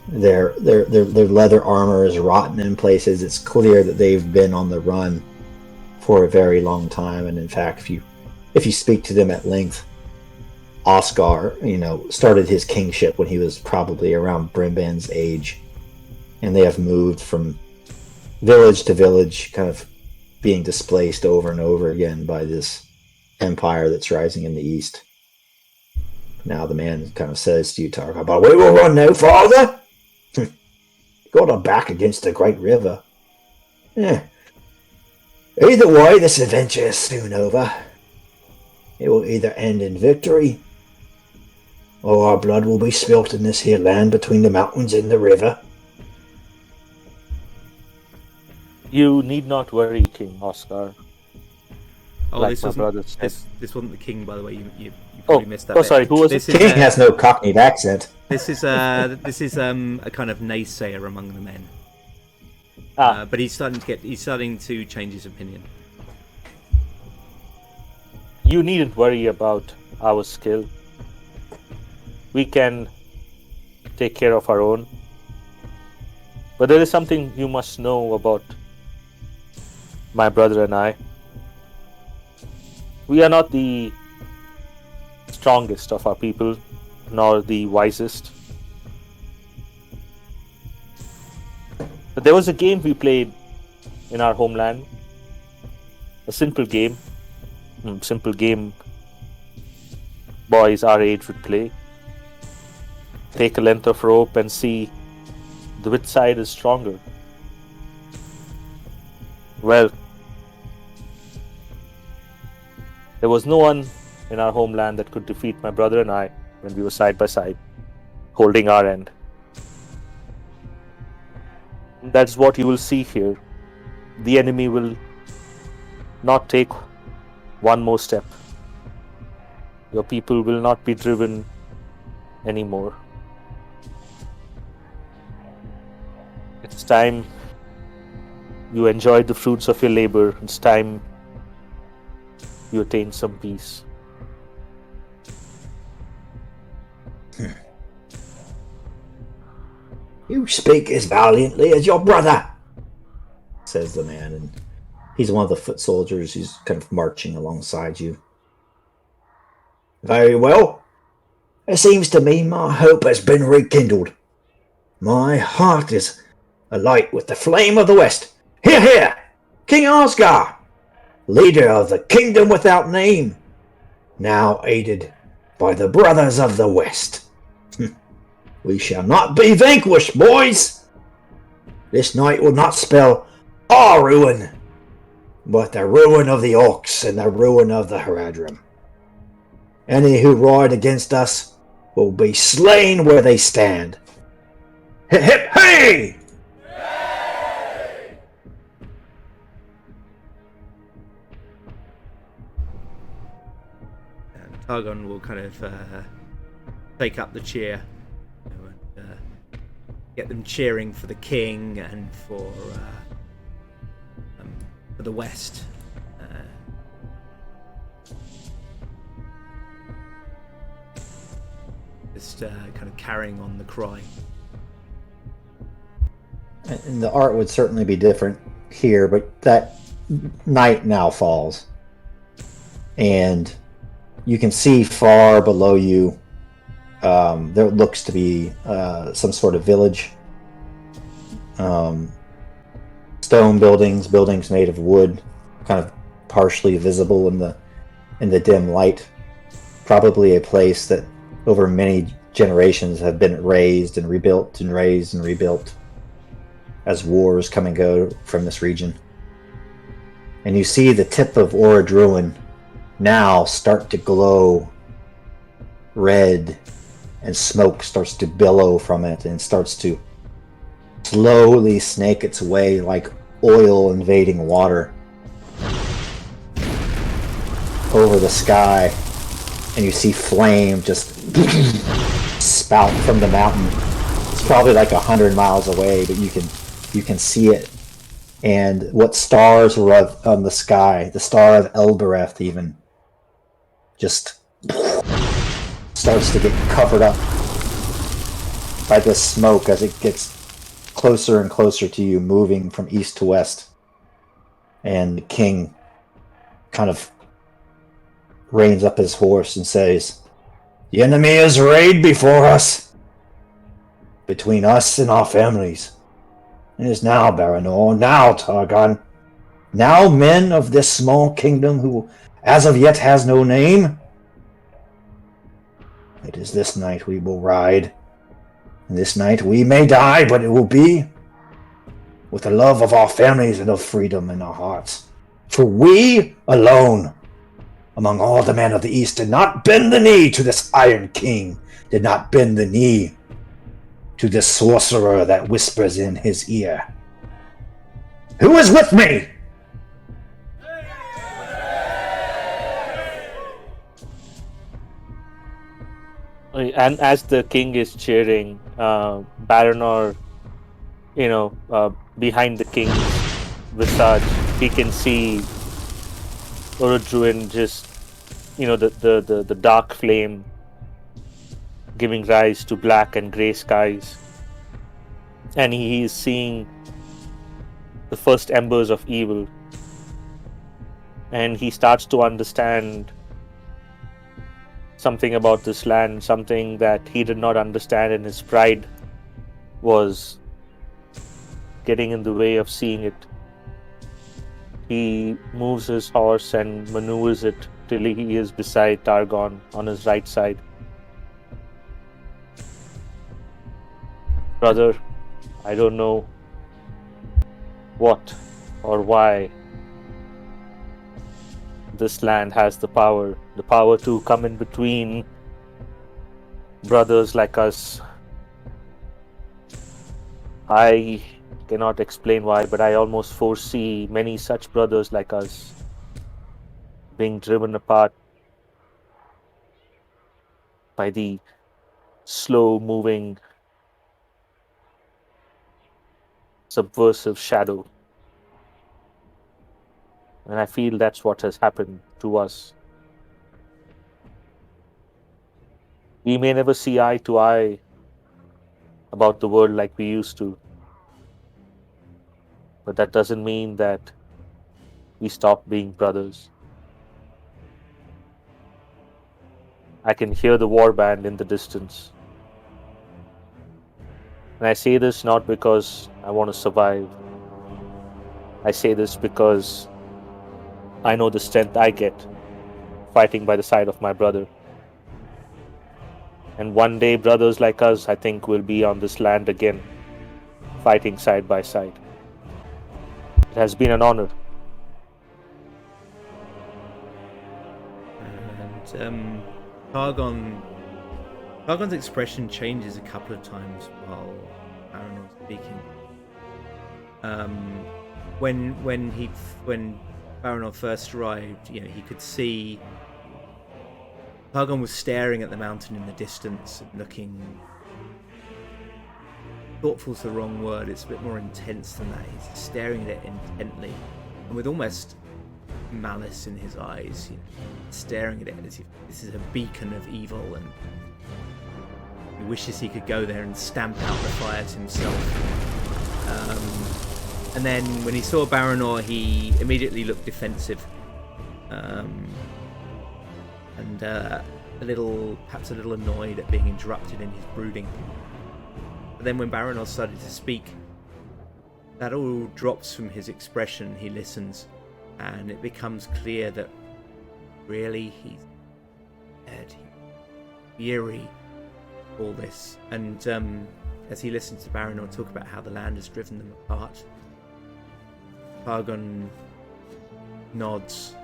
S1: Their leather armor is rotten in places. It's clear that they've been on the run for a very long time. And in fact, if you speak to them at length, Osgar, started his kingship when he was probably around Brimban's age, and they have moved from village to village, kind of being displaced over and over again by this empire that's rising in the east. Now the man kind of says to you, Targon, but we will run no farther. Got our back against the great river. Yeah. Either way, this adventure is soon over. It will either end in victory, or our blood will be spilt in this here land between the mountains and the river.
S2: You need not worry, King Oscar.
S3: Oh,
S2: Like
S3: this
S2: my
S3: wasn't
S2: brother said.
S3: this wasn't the king, by the way. You probably missed that.
S2: Oh,
S3: bit.
S2: sorry. Who was
S3: This
S2: it?
S3: is,
S1: King has no cockneyed accent.
S3: This is a kind of naysayer among the men. But he's starting to change his opinion.
S2: You needn't worry about our skill. We can take care of our own. But there is something you must know about my brother and I. We are not the strongest of our people, nor the wisest. But there was a game we played in our homeland. A simple game. Simple game boys our age would play. Take a length of rope and see which side is stronger. Well, there was no one in our homeland that could defeat my brother and I when we were side by side, holding our end. That's what you will see here. The enemy will not take one more step. Your people will not be driven anymore. It's time you enjoy the fruits of your labor. It's time you attain some peace.
S1: You speak as valiantly as your brother, says the man, and he's one of the foot soldiers who's kind of marching alongside you. Very well. It seems to me my hope has been rekindled. My heart is alight with the flame of the West. Hear, hear! King Osgar, leader of the kingdom without name, now aided by the brothers of the West. We shall not be vanquished, boys! This night will not spell our ruin, but the ruin of the orcs and the ruin of the Haradrim. Any who ride against us will be slain where they stand. Hip hip hey!
S3: And Targon will kind of take up the cheer, and get them cheering for the king and for the West. Just kind of carrying on the cry.
S1: And the art would certainly be different here, but that night now falls. And you can see far below you, there looks to be some sort of village. Stone buildings made of wood, kind of partially visible in the dim light. Probably a place that over many generations have been razed and rebuilt and razed and rebuilt as wars come and go from this region. And you see the tip of Orodruin now start to glow red, and smoke starts to billow from it and starts to slowly snake its way like oil invading water over the sky. And you see flame just spout from the mountain. It's probably like 100 miles away, but you can see it. And what stars were on the sky, the star of Elbereth even, just starts to get covered up by this smoke as it gets closer and closer to you, moving from east to west. And the king kind of reins up his horse and says, "The enemy is arrayed before us, between us and our families. It is now, Baranor, now, Targon, now men of this small kingdom who as of yet has no name. It is this night we will ride, and this night we may die, but it will be with the love of our families and of freedom in our hearts. For we alone, among all the men of the East, did not bend the knee to this Iron King, did not bend the knee to this sorcerer that whispers in his ear. Who is with me?"
S2: And as the king is cheering, Baranor, behind the king's visage, he can see Orodruin just the dark flame giving rise to black and gray skies, and he is seeing the first embers of evil, and he starts to understand something about this land, something that he did not understand, and his pride was getting in the way of seeing it. He moves his horse and maneuvers it till he is beside Targon on his right side. Brother, I don't know what or why this land has the power to come in between brothers like us. I cannot explain why, but I almost foresee many such brothers like us being driven apart by the slow moving subversive shadow. And I feel that's what has happened to us. We may never see eye to eye about the world like we used to, but that doesn't mean that we stop being brothers. I can hear the war band in the distance. And I say this not because I want to survive. I say this because I know the strength I get fighting by the side of my brother. And one day, brothers like us, I think, will be on this land again, fighting side by side. It has been an honor.
S3: And Targon's expression changes a couple of times while Baranor is speaking. When Baranor first arrived, he could see Targon was staring at the mountain in the distance and looking. Thoughtful's the wrong word, it's a bit more intense than that. He's staring at it intently and with almost malice in his eyes, staring at it as if this is a beacon of evil, and he wishes he could go there and stamp out the fires himself. And then when he saw Baranor, he immediately looked defensive, and perhaps a little annoyed at being interrupted in his brooding. But then when Baranor started to speak, that all drops from his expression. He listens, and it becomes clear that really he's dead. He's weary of all this. And as he listens to Baranor talk about how the land has driven them apart, Targon nods.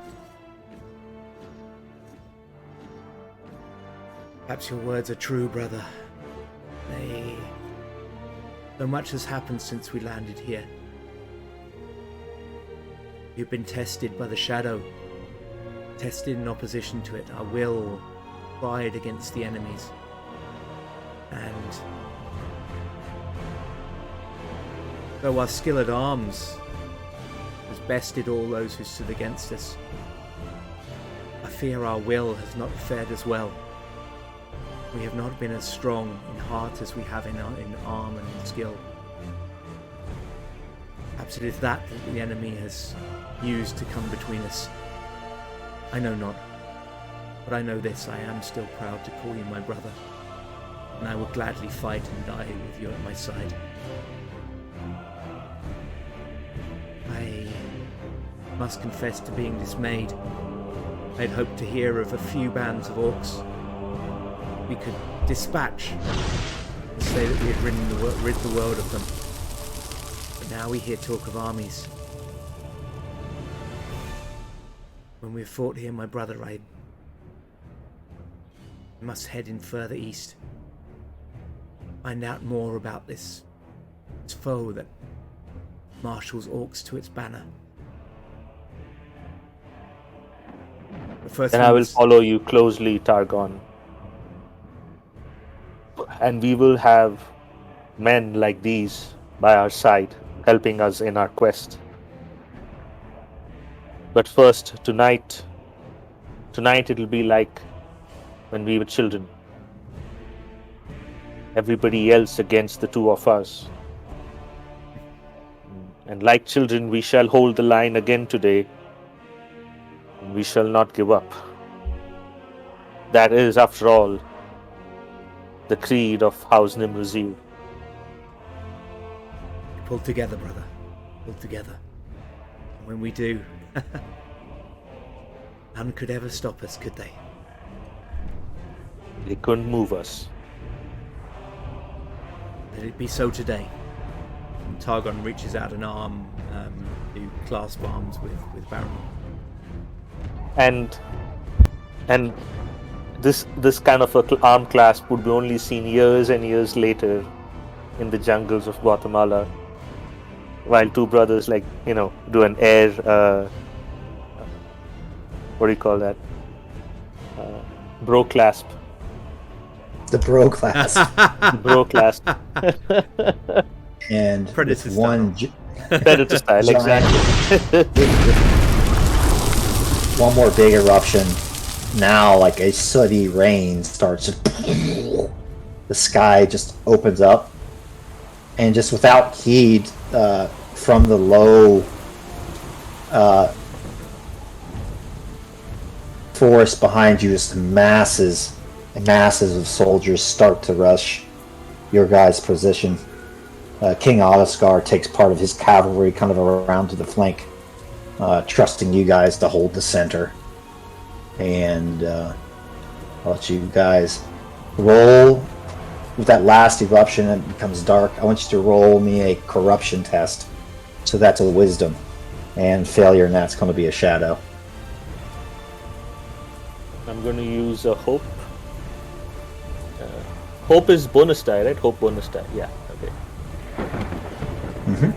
S3: Perhaps your words are true, brother. So much has happened since we landed here. You've been tested by the shadow, tested in opposition to it, our will, pride against the enemies. And though our skill at arms has bested all those who stood against us, I fear our will has not fared as well. We have not been as strong in heart as we have in arm and in skill. Perhaps it is that the enemy has used to come between us. I know not, but I know this: I am still proud to call you my brother, and I will gladly fight and die with you at my side. I must confess to being dismayed. I'd hoped to hear of a few bands of orcs we could dispatch and say that we had rid the world of them. But now we hear talk of armies. When we've fought here, my brother, I must head in further east. Find out more about this foe that marshals orcs to its banner.
S2: Then I will follow you closely, Targon. And we will have men like these by our side, helping us in our quest. But first, tonight, Tonight it'll be like when we were children. Everybody else against the two of us. And like children, we shall hold the line again today. And we shall not give up. That is, after all, the creed of House Nimruzil.
S3: Pull together, brother. Pull together. And when we do, none could ever stop us, could they?
S2: They couldn't move us.
S3: Let it be so today. And Targon reaches out an arm to clasp arms with Baranor.
S2: And this kind of a arm clasp would be only seen years and years later in the jungles of Guatemala, while two brothers do an air what do you call that, bro clasp.
S1: The bro class.
S2: Bro clasp.
S1: And
S3: Predator
S1: with one
S2: Predator style, exactly.
S1: one more big eruption. Now, like a sooty rain starts. The sky just opens up, and just without heed, from the low forest behind you, just masses and masses of soldiers start to rush your guys' position. King Osgar takes part of his cavalry kind of around to the flank, trusting you guys to hold the center. And I'll let you guys roll. With that last eruption, it becomes dark. I want you to roll me a corruption test. So that's a wisdom. And failure, and that's going to be a shadow.
S2: I'm going to use a hope. Hope is bonus die, right? Hope bonus die. Yeah, okay.
S1: Mm-hmm.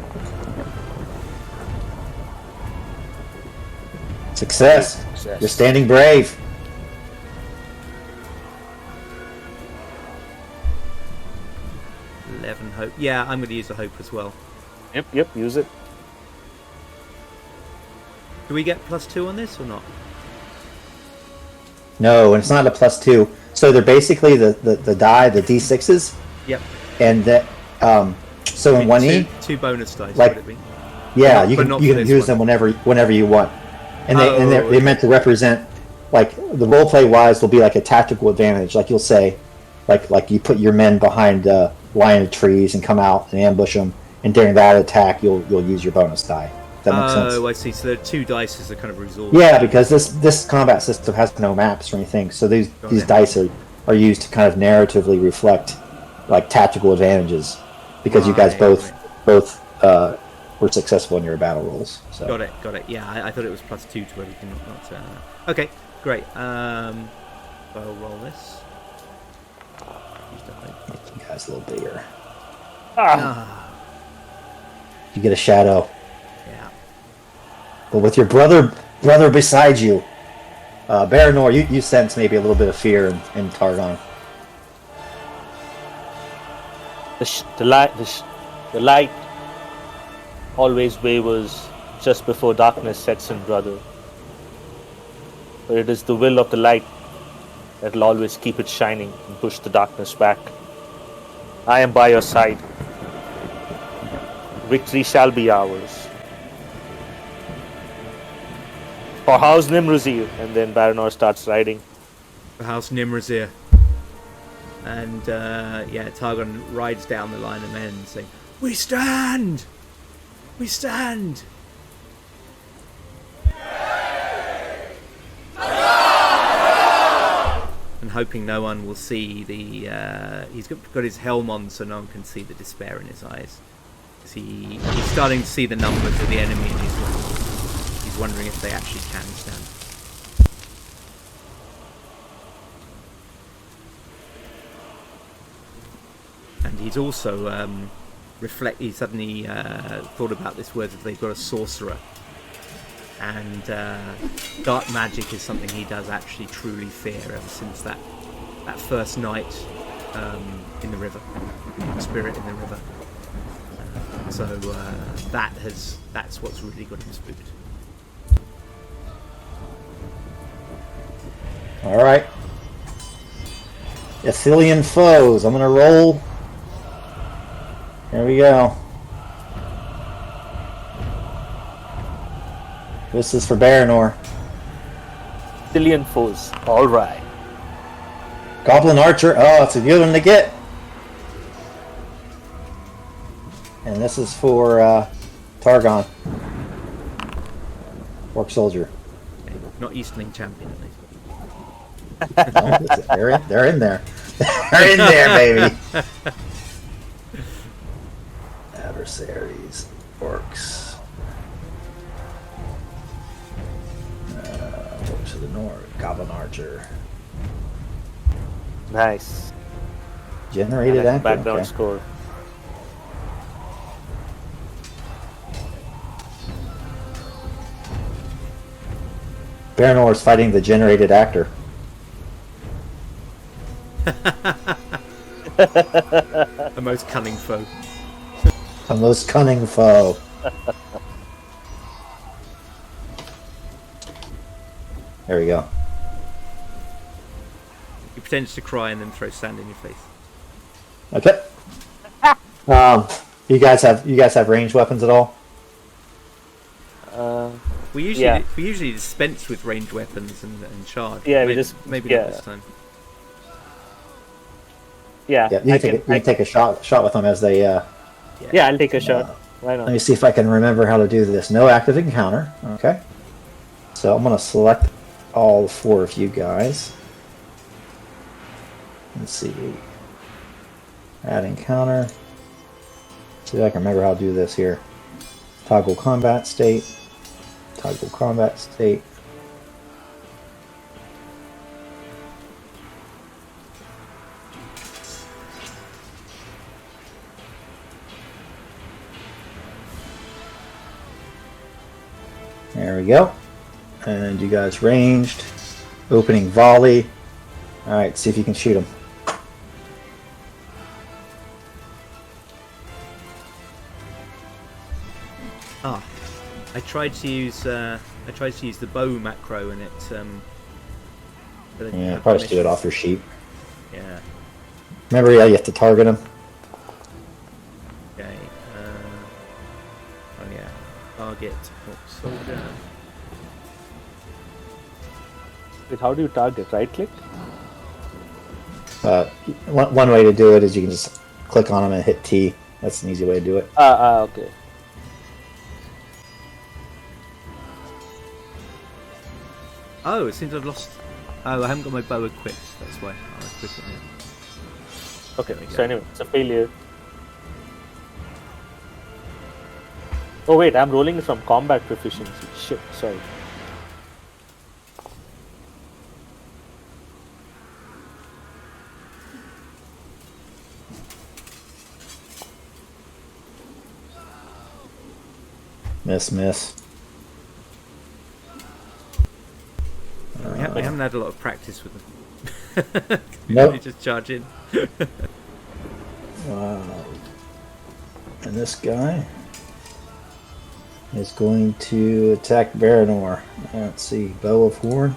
S1: Success. You're standing brave.
S3: Hope. Yeah, I'm going to use a hope as well.
S2: Yep, use it.
S3: Do we get +2 on this or not?
S1: No, and it's not a +2. So they're basically the die, the D6s.
S3: Yep.
S1: And that so in 1E,
S3: two bonus dice,
S1: like,
S3: would it be?
S1: yeah,
S3: But
S1: you can
S3: this
S1: use
S3: one.
S1: them whenever you want. And they're
S3: okay.
S1: meant to represent, like, the roleplay wise will be like a tactical advantage. Like you'll say, like you put your men behind a line of trees and come out and ambush them, and during that attack you'll use your bonus die. Does that make sense?
S3: Oh, I see. So there are two dice as a kind of resort.
S1: Yeah, because this combat system has no maps or anything, so these dice are used to kind of narratively reflect like tactical advantages, because you guys both were successful in your battle rolls. So.
S3: Got it. Yeah, I thought it was +2 to everything. Okay, great. So I'll roll this.
S1: Make you guys a little bigger.
S3: Ah.
S1: You get a shadow.
S3: Yeah.
S1: But with your brother beside you, Baranor, you sense maybe a little bit of fear in Targon.
S2: The light always wavers just before darkness sets in, brother. But it is the will of the light that will always keep it shining and push the darkness back. I am by your side. Victory shall be ours. For House Nimruzil. And then Baranor starts riding.
S3: For House Nimruzir. And Targon rides down the line of men saying, "We stand! We stand!" And hoping no one will see he's got his helm on so no one can see the despair in his eyes. He's starting to see the numbers of the enemy, and he's wondering if they actually can stand. And he's also he suddenly thought about this word that they've got a sorcerer, and dark magic is something he does actually truly fear ever since that first night in the river, spirit in the river. So that's what's really got him spooked.
S1: All right. Ithilien foes. I'm gonna roll. Here we go. This is for Baranor.
S2: Zillion foes. All right.
S1: Goblin Archer. Oh, it's a good one to get. And this is for Targon. Orc Soldier.
S3: Not Eastling champion, at least.
S1: No, they're in there. They're in there, baby. Adversaries. Orcs. Orcs to the north. Goblin Archer.
S2: Nice.
S1: Generated actor.
S2: Background
S1: Okay.
S2: score.
S1: Baranor is fighting the generated actor.
S3: A most cunning foe.
S1: A most cunning foe. There we go.
S3: He pretends to cry and then throws sand in your face.
S1: Okay. You guys have ranged weapons at all?
S3: We usually dispense with ranged weapons and charge.
S2: Yeah,
S3: maybe not this time.
S2: Yeah,
S1: Yeah, you can take a shot with them as they.
S2: Yeah, I'll take a shot. Why not?
S1: Let me see if I can remember how to do this. No active encounter. Okay. So I'm gonna select all 4 of you guys. Let's see. Add encounter. See if I can remember how to do this here. Toggle combat state. Toggle combat state. There we go. And you guys ranged. Opening volley. Alright, see if you can shoot him.
S3: I tried to use the bow macro and it
S1: Yeah, probably just do it off your sheet.
S3: Yeah.
S1: Remember, yeah, you have to target him.
S3: Okay. Oh yeah. Target Orc Soldier.
S2: Wait, how do you target? Right click?
S1: One way to do it is you can just click on him and hit T. That's an easy way to do it.
S2: Okay.
S3: Oh, it seems I've lost. Oh, I haven't got my bow equipped. That's why. I'll equip it now.
S2: Okay,
S3: There we
S2: so
S3: go.
S2: anyway, it's a failure. Oh wait, I'm rolling from combat proficiency. Shit, sorry.
S1: Miss.
S3: We haven't had a lot of practice with them.
S1: Nope.
S3: They just charge in.
S1: Wow. And this guy is going to attack Baranor. Let's see, Bow of Horn.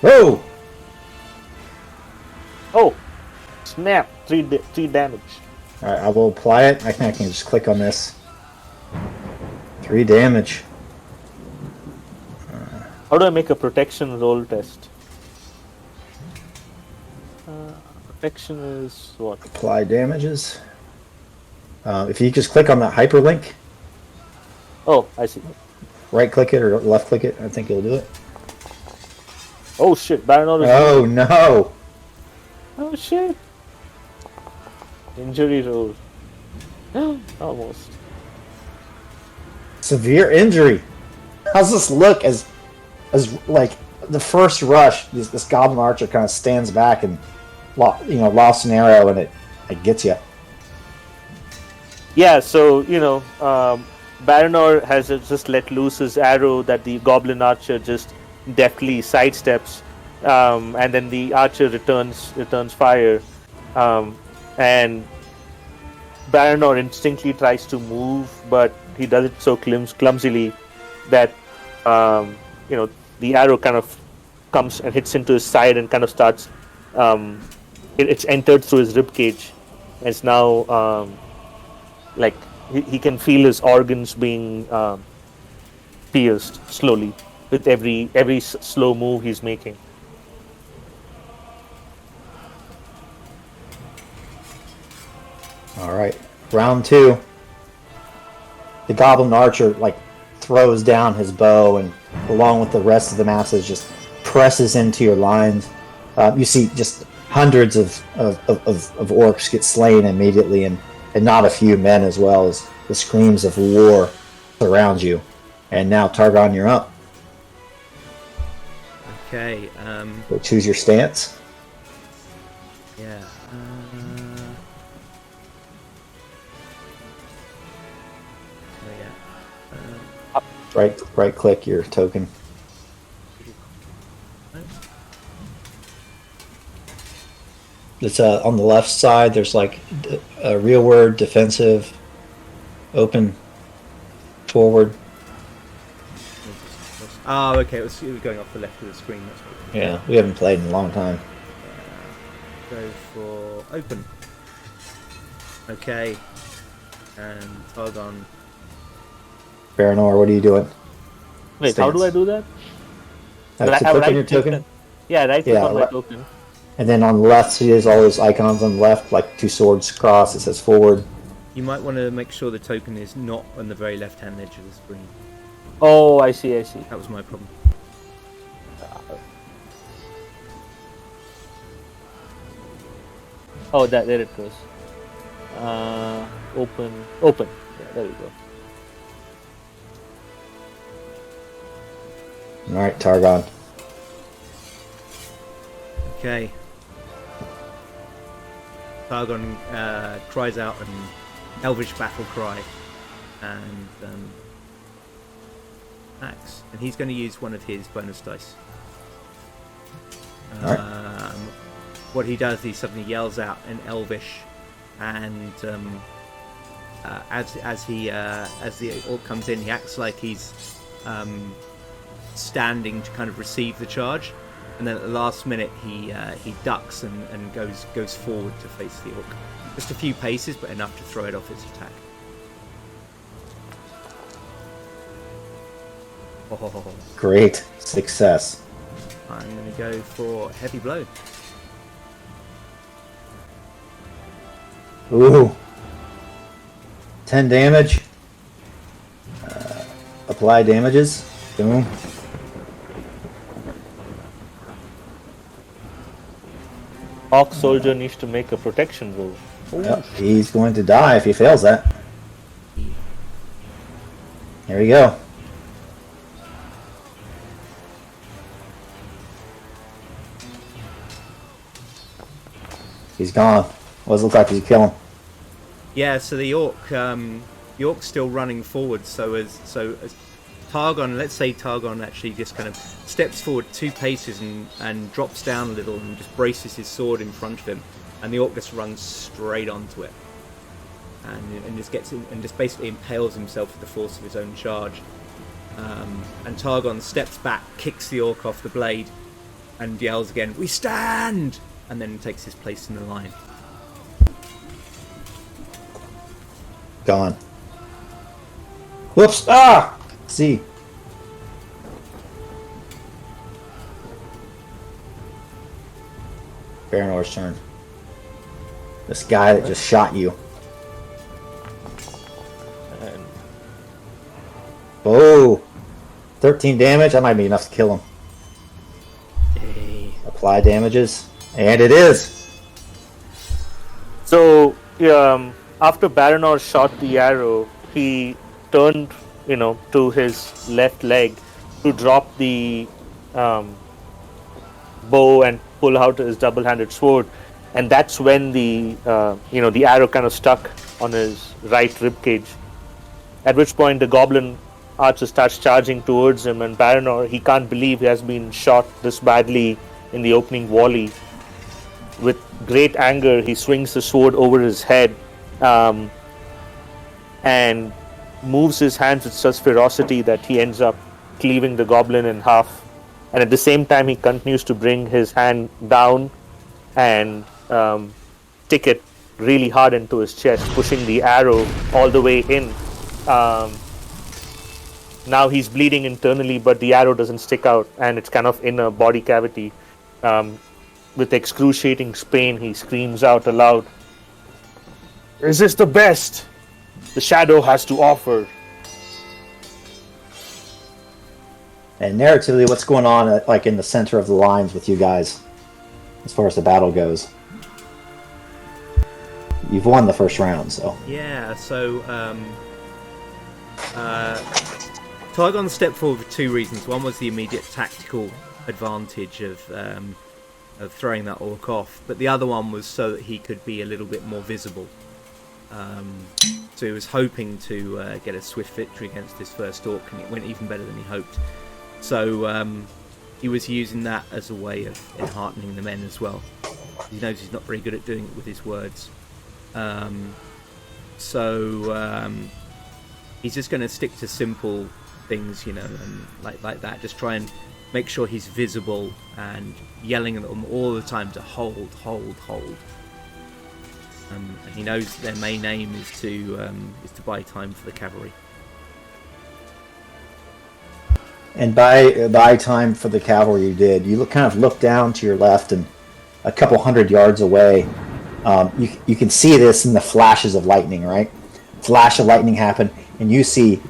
S1: Whoa!
S2: Oh, snap! 3 damage.
S1: Alright, I will apply it. I think I can just click on this. 3 damage.
S2: How do I make a protection roll test? Protection is what?
S1: Apply damages. If you just click on that hyperlink,
S2: Oh, I see.
S1: right click it or left click it, I think it'll do it.
S2: Oh shit, Baranor is.
S1: Oh no!
S2: Oh shit. Injury roll. Almost.
S1: Severe injury. How's this look as like the first rush? This goblin archer kind of stands back and lost an arrow and it gets you.
S2: Yeah, so Baranor has just let loose his arrow that the goblin archer just deftly sidesteps, and then the archer returns fire, and Baranor instinctively tries to move, but he does it so clumsily that the arrow kind of comes and hits into his side and kind of starts. It's entered through his rib cage. And it's now like he can feel his organs being pierced slowly with every slow move he's making.
S1: All right, round 2. The goblin archer throws down his bow and, along with the rest of the masses, just presses into your lines. You see just hundreds of orcs get slain immediately, and not a few men as well, as the screams of war surround you. And now, Targon, you're up.
S3: Okay.
S1: So choose your stance.
S3: Yeah.
S1: Right click your token. It's on the left side. There's a real word, defensive, open, forward.
S3: Oh, okay. It was going off the left of the screen. That's what
S1: Yeah, we haven't played in a long time.
S3: Go for open. Okay. And Targon.
S1: Baranor, what are you doing?
S2: Wait, how do I do that?
S1: Click on your token.
S2: Yeah, right click on my token.
S1: And then on the left, see there's all those icons on the left, like 2 swords crossed. It says forward.
S3: You might want to make sure the token is not on the very left-hand edge of the screen.
S2: Oh, I see.
S3: That was my problem.
S2: Oh, there it goes. Open. Yeah, there we go.
S1: All right, Targon.
S3: Okay. Targon cries out an elvish battle cry and acts, and he's going to use one of his bonus dice.
S1: Right.
S3: What he does, he suddenly yells out in elvish, and as the orc comes in, he acts like he's standing to kind of receive the charge, and then at the last minute he ducks and goes forward to face the orc. Just a few paces, but enough to throw it off its attack. Oh.
S1: Great success.
S3: I'm going to go for heavy blow.
S1: Ooh. 10 damage. Apply damages. Boom.
S2: Orc soldier needs to make a protection roll.
S1: Yep, he's going to die if he fails that. There we go. He's gone. What does it look like? Did you kill him?
S3: Yeah, so the orc's still running forward. So as Targon, let's say Targon actually just kind of steps forward 2 paces and drops down a little and just braces his sword in front of him, and the orc just runs straight onto it, and just gets in, and just basically impales himself with the force of his own charge. And Targon steps back, kicks the orc off the blade, and yells again, "We stand!" and then takes his place in the line.
S1: Gone. Whoops! Ah! See. Baranor's turn. This guy that just shot you.
S2: And
S1: Oh! 13 damage? That might be enough to kill him.
S3: Hey.
S1: Apply damages. And it is!
S2: so, after Baranor shot the arrow, he turned, to his left leg to drop the bow and pull out his double-handed sword, and that's when the arrow kind of stuck on his right ribcage. At which point the goblin archer starts charging towards him, and Baranor, he can't believe he has been shot this badly in the opening volley. With great anger, he swings the sword over his head, and moves his hands with such ferocity that he ends up cleaving the goblin in half. And at the same time, he continues to bring his hand down and stick it really hard into his chest, pushing the arrow all the way in. Now he's bleeding internally, but the arrow doesn't stick out, and it's kind of in a body cavity. With excruciating pain, he screams out aloud, "Is this the best the shadow has to offer?"
S1: And narratively, what's going on like in the center of the lines with you guys as far as the battle goes? You've won the first round, so.
S3: Yeah, so Targon stepped forward for two reasons. One was the immediate tactical advantage of throwing that orc off, but the other one was so that he could be a little bit more visible. So he was hoping to get a swift victory against his first orc, and it went even better than he hoped. So he was using that as a way of enheartening the men as well. He knows he's not very good at doing it with his words. He's just going to stick to simple things, you know, and like that. Just try and make sure he's visible and yelling at them all the time to hold. And he knows their main aim is to buy time for the cavalry.
S1: And by time for the cavalry, you kind of look down to your left, and a couple hundred yards away, you can see this in the flashes of lightning, right? Flash of lightning happen, and you see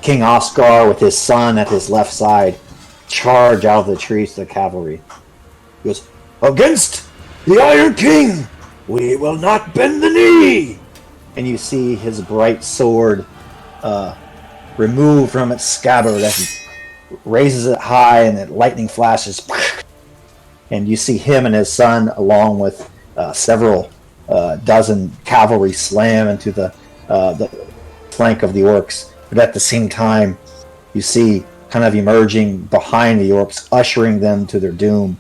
S1: King Osgar with his son at his left side charge out of the trees to the cavalry. He goes, "Against the Iron King, we will not bend the knee!" And you see his bright sword removed from its scabbard as he raises it high, and the lightning flashes. And you see him and his son, along with several dozen cavalry, slam into the flank of the orcs. But at the same time, you see kind of emerging behind the orcs, ushering them to their doom,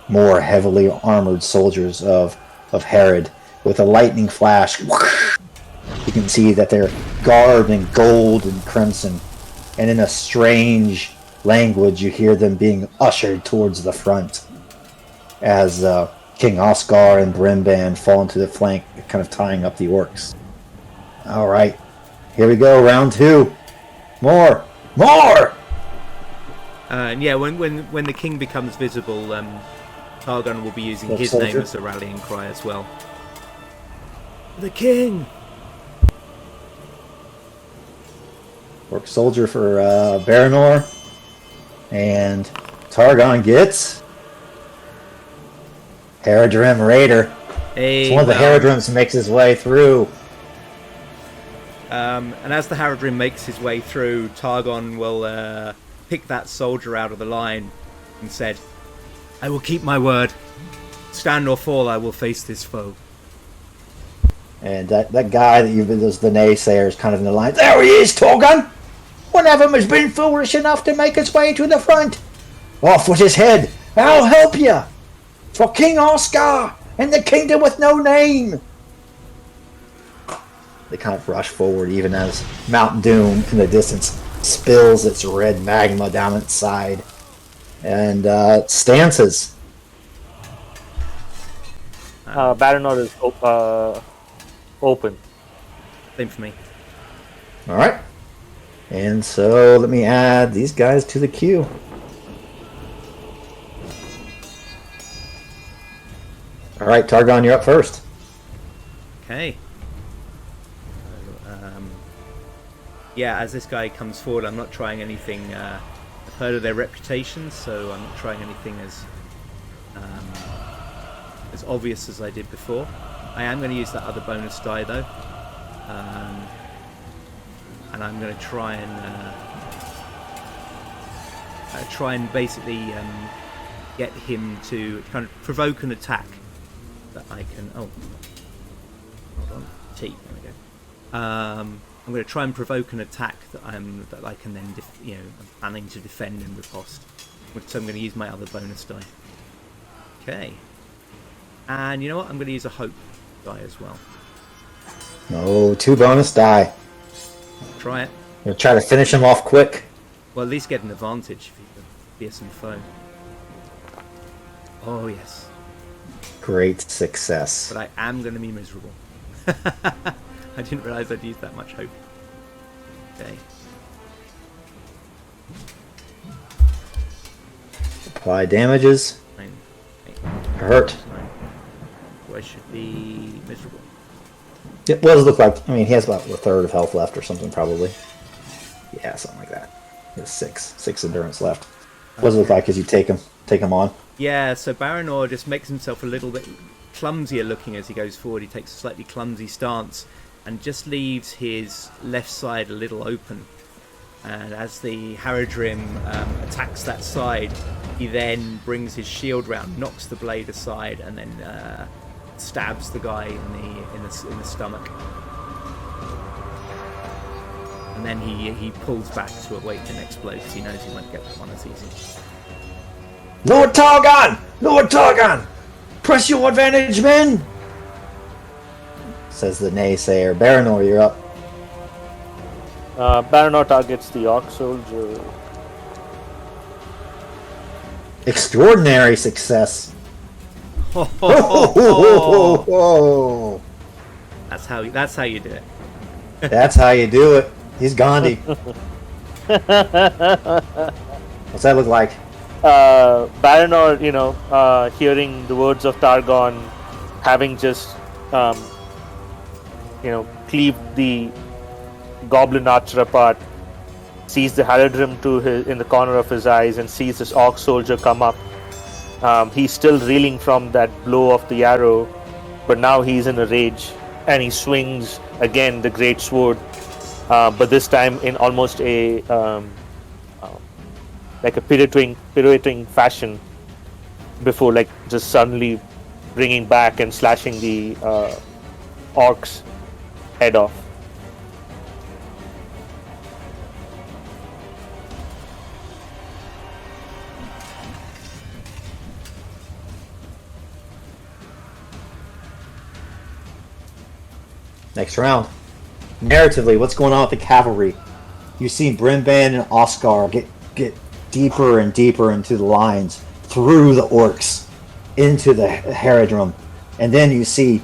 S1: more heavily armored soldiers of Herod. With a lightning flash, you can see that they're garbed in gold and crimson, and in a strange language you hear them being ushered towards the front as King Osgar and Brimban fall into the flank, kind of tying up the orcs. All right, here we go, round two. More!
S3: And yeah, when the king becomes visible, Targon will be using his name as a rallying cry as well. The king!
S1: Orc soldier for Baranor. And Targon gets Haradrim Raider.
S3: Hey,
S1: one of the Haradrims makes his way through.
S3: And as the Haradrim makes his way through, Targon will pick that soldier out of the line and said, "I will keep my word. Stand or fall, I will face this foe."
S1: And that guy that you've been as the naysayer is kind of in the line. "There he is, Targon! One of them has been foolish enough to make his way to the front. Off with his head. I'll help you. For King Oscar and the kingdom with no name." They kind of rush forward even as Mount Doom in the distance spills its red magma down its side. And stances.
S2: Baranor is open.
S3: Same for me.
S1: All right. And so let me add these guys to the queue. All right, Targon, you're up first.
S3: Okay. Yeah, as this guy comes forward, I'm not trying anything. I've heard of their reputations, so I'm not trying anything as obvious as I did before. I am going to use that other bonus die though, and I'm going to try and basically get him to kind of provoke an attack that I can. Oh, hold on, T. There we go. I'm going to try and provoke an attack that I can then, I'm planning to defend and riposte. So I'm going to use my other bonus die. Okay. And you know what? I'm going to use a hope die as well.
S1: No, 2 bonus die.
S3: Try it.
S1: You'll try to finish him off quick.
S3: Well, at least get an advantage for your fearsome foe. Oh, yes.
S1: Great success.
S3: But I am going to be miserable. I didn't realise I'd used that much hope. Okay.
S1: Apply damages.
S3: 9, 8,
S1: Hurt.
S3: 9. So I should be miserable.
S1: It does look like, I mean, he has about a third of health left or something, probably. Yeah, something like that. He has 6 endurance left. What does it look like as you take him on?
S3: Yeah, so Baranor just makes himself a little bit clumsier looking as he goes forward. He takes a slightly clumsy stance and just leaves his left side a little open. And as the Haradrim attacks that side, he then brings his shield round, knocks the blade aside, and then stabs the guy in the stomach. And then he pulls back to await the next blow because he knows he won't get that one as easy.
S1: Lord Targon! Lord Targon! Press your advantage, men! Says the naysayer. Baranor, you're up.
S2: Baranor targets the Orc soldier.
S1: Extraordinary success.
S3: Ho, ho,
S1: Oh,
S3: ho, ho.
S1: oh,
S3: That's how you do it.
S1: That's how you do it. He's Gandhi. What's that look like?
S2: Baranor, hearing the words of Targon, having just, cleaved the goblin archer apart, sees the Haradrim in the corner of his eyes and sees this Orc soldier come up. He's still reeling from that blow of the arrow, but now he's in a rage and he swings again the great sword, but this time in almost a like a pirouetting fashion before just suddenly bringing back and slashing the Orc's head off.
S1: Next round. Narratively, what's going on with the cavalry? You see Brimban and Osgar get deeper and deeper into the lines, through the orcs, into the Haradrim, and then you see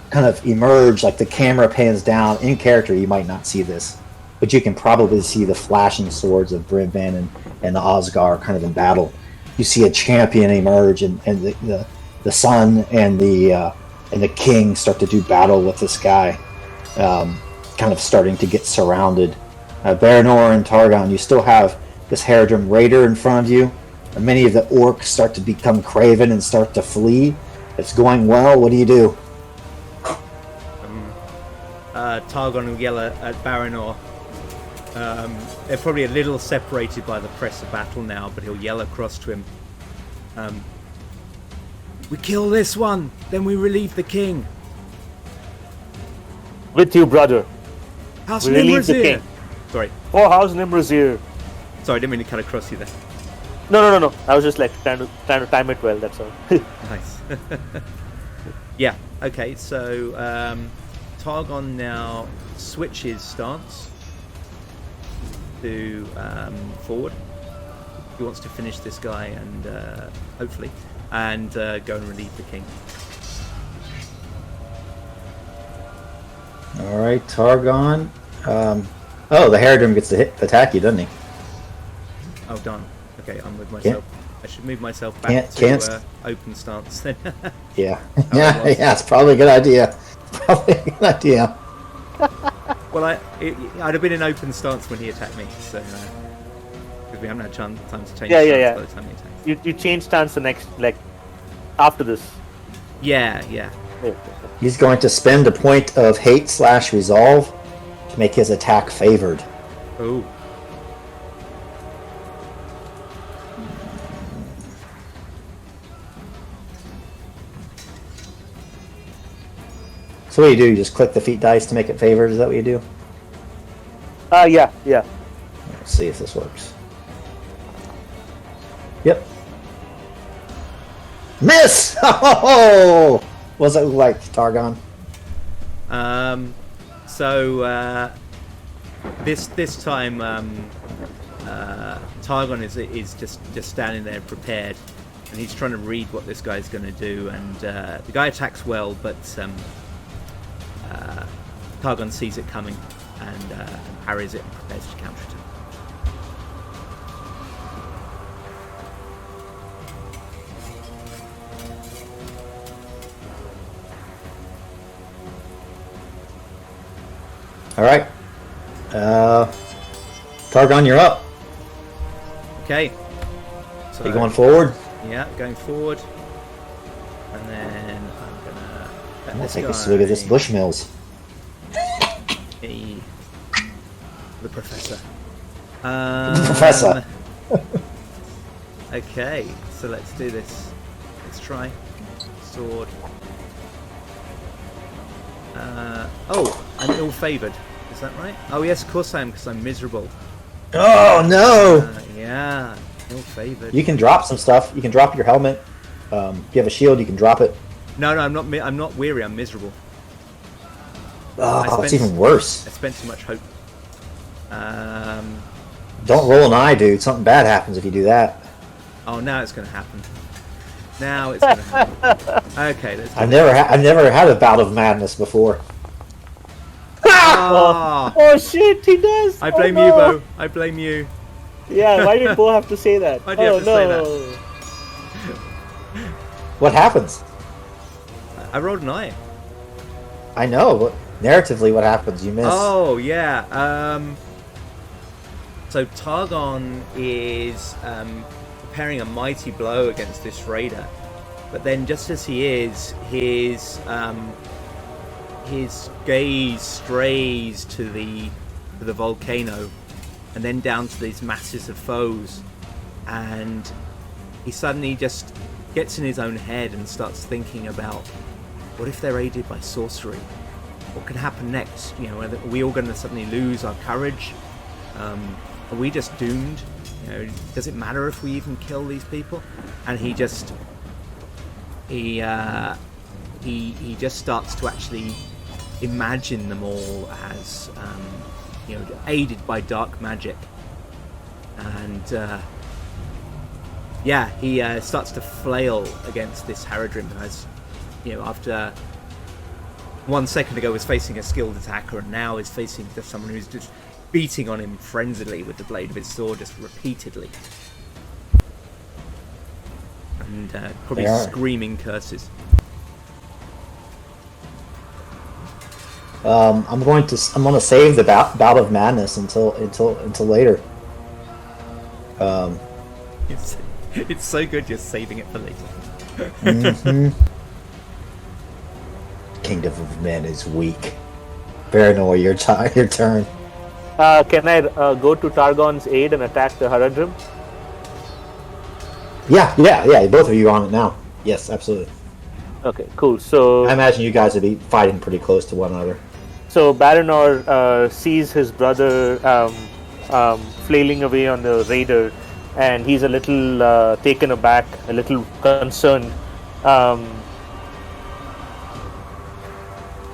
S1: kind of emerge, like the camera pans down. In character, you might not see this, but you can probably see the flashing swords of Brimban and the Osgar kind of in battle. You see a champion emerge, and the son and the king start to do battle with this guy, kind of starting to get surrounded. Baranor and Targon, you still have this Haradrim raider in front of you. And many of the orcs start to become craven and start to flee. It's going well. What do you do?
S3: Targon will yell at Baranor. They're probably a little separated by the press of battle now, but he'll yell across to him. We kill this one, then we relieve the king.
S2: With you, brother.
S3: House
S2: We relieve the
S3: Nimrazir.
S2: king.
S3: Sorry,
S2: Oh, how's Nimrazir?
S3: I didn't mean to cut across you there.
S2: No. I was just trying to time it well. That's all.
S3: Nice. Yeah. Okay. So Targon now switches stance to forward. He wants to finish this guy and hopefully, and go and relieve the king.
S1: All right, Targon. The Haradrim gets to attack you, doesn't he?
S3: Oh, darn. Okay, I'm with myself. I should move myself back
S1: Can't.
S3: to open stance then.
S1: Yeah. Yeah. It's probably a good idea. Probably a good idea.
S3: Well, I'd have been in open stance when he attacked me, so because we haven't had time to change stance
S2: Yeah.
S3: by the time he attacks.
S2: You change stance the next after this.
S3: Yeah.
S1: He's going to spend a point of hate/resolve to make his attack favored.
S3: Oh.
S1: So what do? You just click the feat dice to make it favored? Is that what you do?
S2: Yeah.
S1: Let's see if this works. Yep. Miss! Oh! What does that look like, Targon?
S3: So this time Targon is just standing there prepared, and he's trying to read what this guy's going to do. And the guy attacks well, but Targon sees it coming and parries it and prepares to counter it.
S1: All right. Targon, you're up.
S3: Okay. So,
S1: Are you going forward?
S3: Yeah, going forward. And then I'm gonna.
S1: I'm gonna take a swig of this Bushmills.
S3: The professor.
S1: Professor.
S3: Okay, so let's do this. Let's try. Sword. Oh, I'm ill-favoured. Is that right? Oh yes, of course I am, because I'm miserable.
S1: Oh no!
S3: Yeah, ill-favoured.
S1: You can drop some stuff. You can drop your helmet. If you have a shield, you can drop it.
S3: No, I'm not. I'm not weary. I'm miserable.
S1: Oh, it's even worse.
S3: I spent too much hope.
S1: Don't roll an eye, dude. Something bad happens if you do that.
S3: Oh, now it's going to happen. Now it's going to happen. Okay, let's.
S1: I've never had a bout of madness before.
S2: Oh shit, he does!
S3: I blame you, Bo. I blame you.
S2: Yeah, why did Bo have to say that?
S3: Why do you have to say that?
S1: What happens?
S3: I rolled an eye.
S1: I know, but narratively, what happens? You miss.
S3: Oh, yeah. So Targon is preparing a mighty blow against this raider, but then just as he is, his gaze strays to the volcano, and then down to these masses of foes, and he suddenly just gets in his own head and starts thinking about, what if they're aided by sorcery? What can happen next? You know, are we all going to suddenly lose our courage? Are we just doomed? You know, does it matter if we even kill these people? And he just starts to actually imagine them all as aided by dark magic, and he starts to flail against this Haradrim, who has, after 1 second ago was facing a skilled attacker, and now is facing just someone who's just beating on him frenziedly with the blade of his sword, just repeatedly, and probably screaming curses.
S1: I'm going to save the bout of madness until later.
S3: It's so good you're saving it for later.
S1: Mm-hmm. Kingdom of Men is weak. Baranor, your turn.
S2: Can I go to Targon's aid and attack the Haradrim?
S1: Yeah. Both of you are on it now. Yes, absolutely.
S2: Okay, cool. So
S1: I imagine you guys would be fighting pretty close to one another.
S2: So Baranor sees his brother flailing away on the raider, and he's a little taken aback, a little concerned,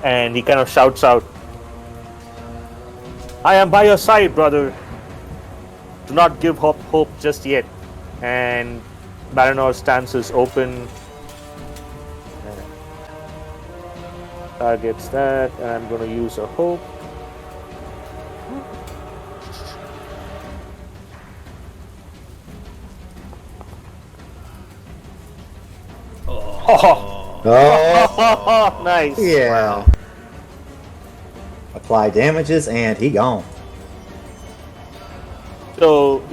S2: and he kind of shouts out, "I am by your side, brother. Do not give hope just yet." And Baranor's stance is open. Targets that, and I'm going to use a hope. Oh, nice.
S1: Yeah.
S3: Wow.
S1: Apply damages, and he gone.
S2: So,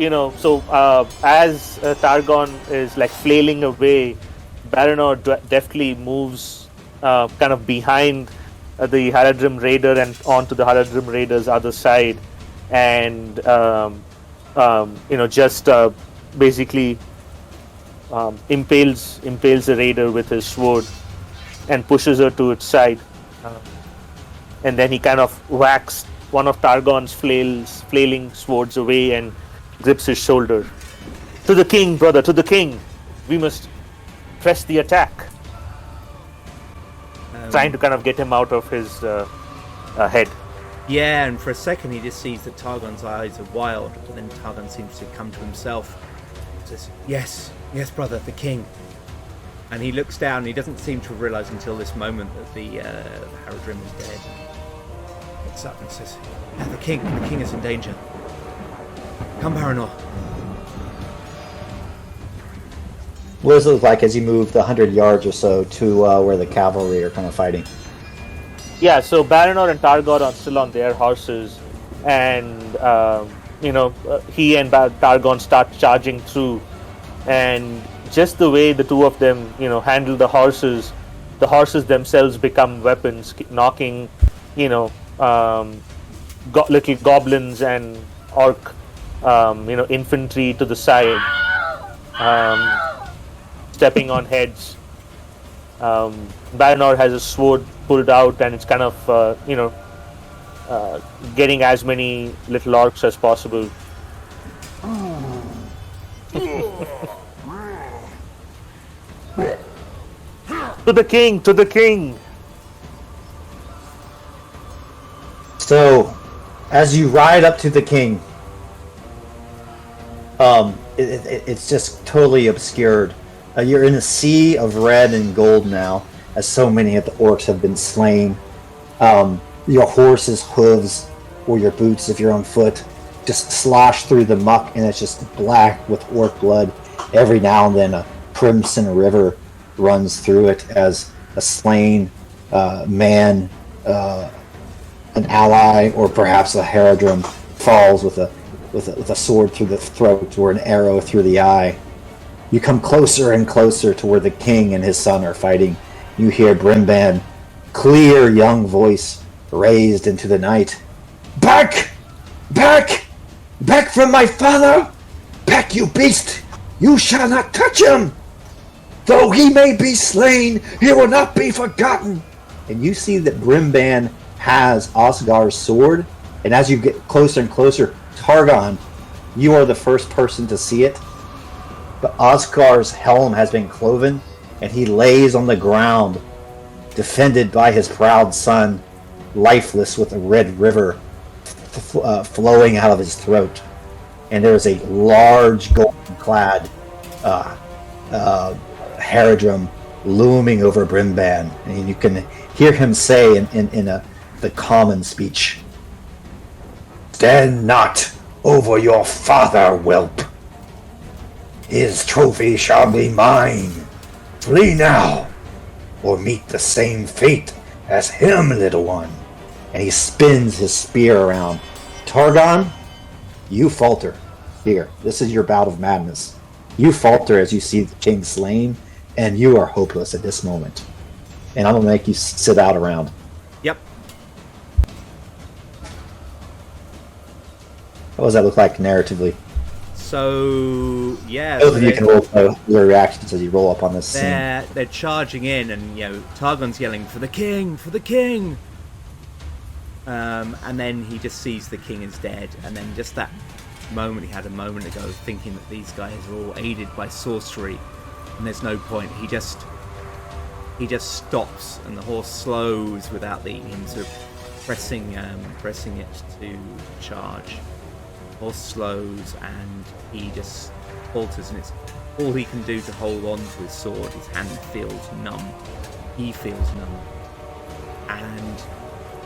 S2: as Targon is like flailing away, Baranor deftly moves kind of behind the Haradrim raider and onto the Haradrim raider's other side, and basically impales the raider with his sword and pushes her to its side, and then he kind of whacks one of Targon's flailing swords away and grips his shoulder. "To the king, brother, to the king! We must press the attack." Trying to kind of get him out of his head.
S3: Yeah, and for a second he just sees that Targon's eyes are wild, but then Targon seems to come to himself. He says, yes, brother, the king. And he looks down, and he doesn't seem to realise until this moment that the Haradrim is dead. He looks up and says, yeah, the king is in danger. Come, Baranor.
S1: What does it look like as you move the 100 yards or so to where the cavalry are kind of fighting?
S2: Yeah, so Baranor and Targon are still on their horses, and he and Targon start charging through, and just the way the two of them, handle the horses themselves become weapons, knocking, little goblins and orc, infantry to the side, stepping on heads. Baranor has a sword pulled out, and it's kind of, getting as many little orcs as possible. To the king! To the king!
S1: So, as you ride up to the king, it's just totally obscured. You're in a sea of red and gold now, as so many of the orcs have been slain. Your horse's hooves, or your boots if you're on foot, just slosh through the muck, and it's just black with orc blood. Every now and then a crimson river runs through it as a slain man, an ally, or perhaps a Haradrim falls with a sword through the throat or an arrow through the eye. You come closer and closer to where the king and his son are fighting. You hear Brimban, clear young voice raised into the night. Back! Back! Back from my father! Back, you beast! You shall not touch him! Though he may be slain, he will not be forgotten! And you see that Brimban has Osgar's sword, and as you get closer and closer, Targon, you are the first person to see it. But Osgar's helm has been cloven, and he lays on the ground, defended by his proud son, lifeless with a red river flowing out of his throat. And there is a large golden-clad Haradrim looming over Brimban, and you can hear him say in the common speech, "Stand not over your father, whelp. His trophy shall be mine. Flee now, or meet the same fate as him, little one." And he spins his spear around. Targon, you falter. Here, this is your bout of madness. You falter as you see the king slain, and you are hopeless at this moment. And I'm going to make you sit out around.
S3: Yep.
S1: What does that look like narratively?
S3: So, yeah.
S1: Both of you can roll your reactions as you roll up on this scene.
S3: They're charging in, and, Targon's yelling, "For the king! For the king!" And then he just sees the king is dead, and then just that moment he had a moment ago thinking that these guys are all aided by sorcery, and there's no point. He just stops, and the horse slows without him sort of pressing it to charge. The horse slows, and he just falters, and it's all he can do to hold on to his sword. His hand feels numb. He feels numb, and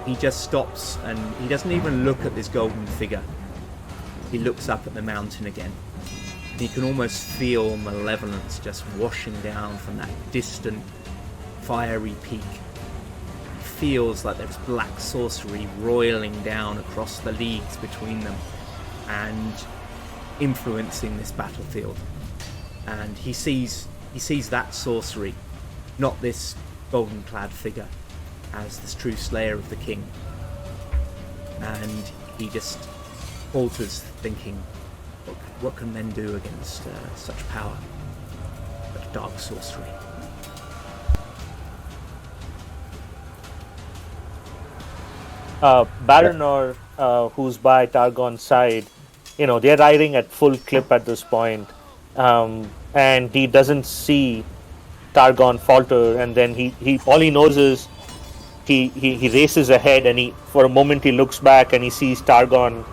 S3: he just stops, and he doesn't even look at this golden figure. He looks up at the mountain again. And he can almost feel malevolence just washing down from that distant, fiery peak. He feels like there's black sorcery roiling down across the leagues between them and influencing this battlefield. And he sees that sorcery, not this golden-clad figure, as this true slayer of the king. And he just falters, thinking, what can men do against such power, such dark sorcery?
S2: Baranor, who's by Targon's side, they're riding at full clip at this point, and he doesn't see Targon falter, and then he all he knows is he races ahead, and for a moment he looks back and he sees Targon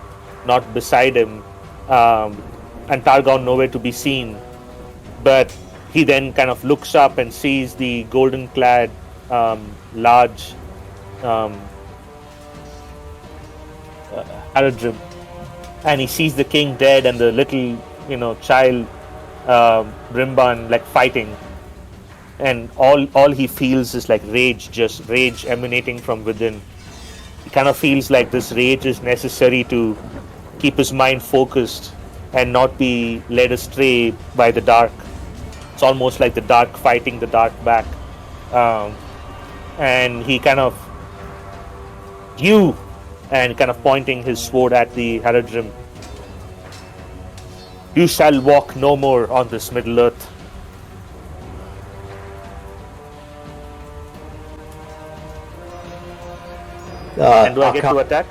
S2: not beside him, and Targon nowhere to be seen. But he then kind of looks up and sees the golden-clad, large Haradrim, and he sees the king dead and the little, child Brimban like fighting, and all he feels is like rage, just rage emanating from within. He kind of feels like this rage is necessary to keep his mind focused and not be led astray by the dark. It's almost like the dark fighting the dark back, and he kind of pointing his sword at the Haradrim. You shall walk no more on this Middle Earth. And do I get to attack?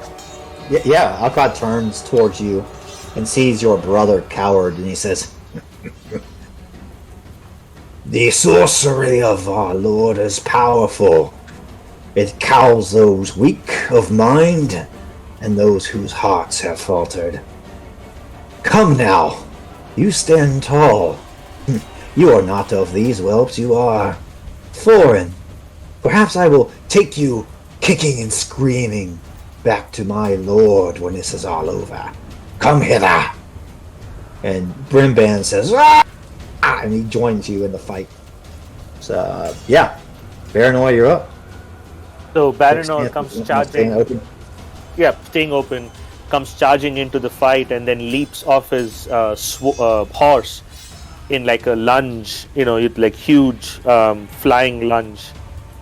S1: Yeah, Akkad turns towards you and sees your brother cowered, and he says, "The sorcery of our Lord is powerful. It cows those weak of mind and those whose hearts have faltered. Come now, you stand tall. You are not of these whelps, you are foreign. Perhaps I will take you kicking and screaming back to my lord when this is all over. Come hither." And Brimban says, "Ah!" and he joins you in the fight. So, yeah. Baranor, you're up.
S2: So Baranor comes charging. Staying open, comes charging into the fight and then leaps off his horse in like a lunge, like huge flying lunge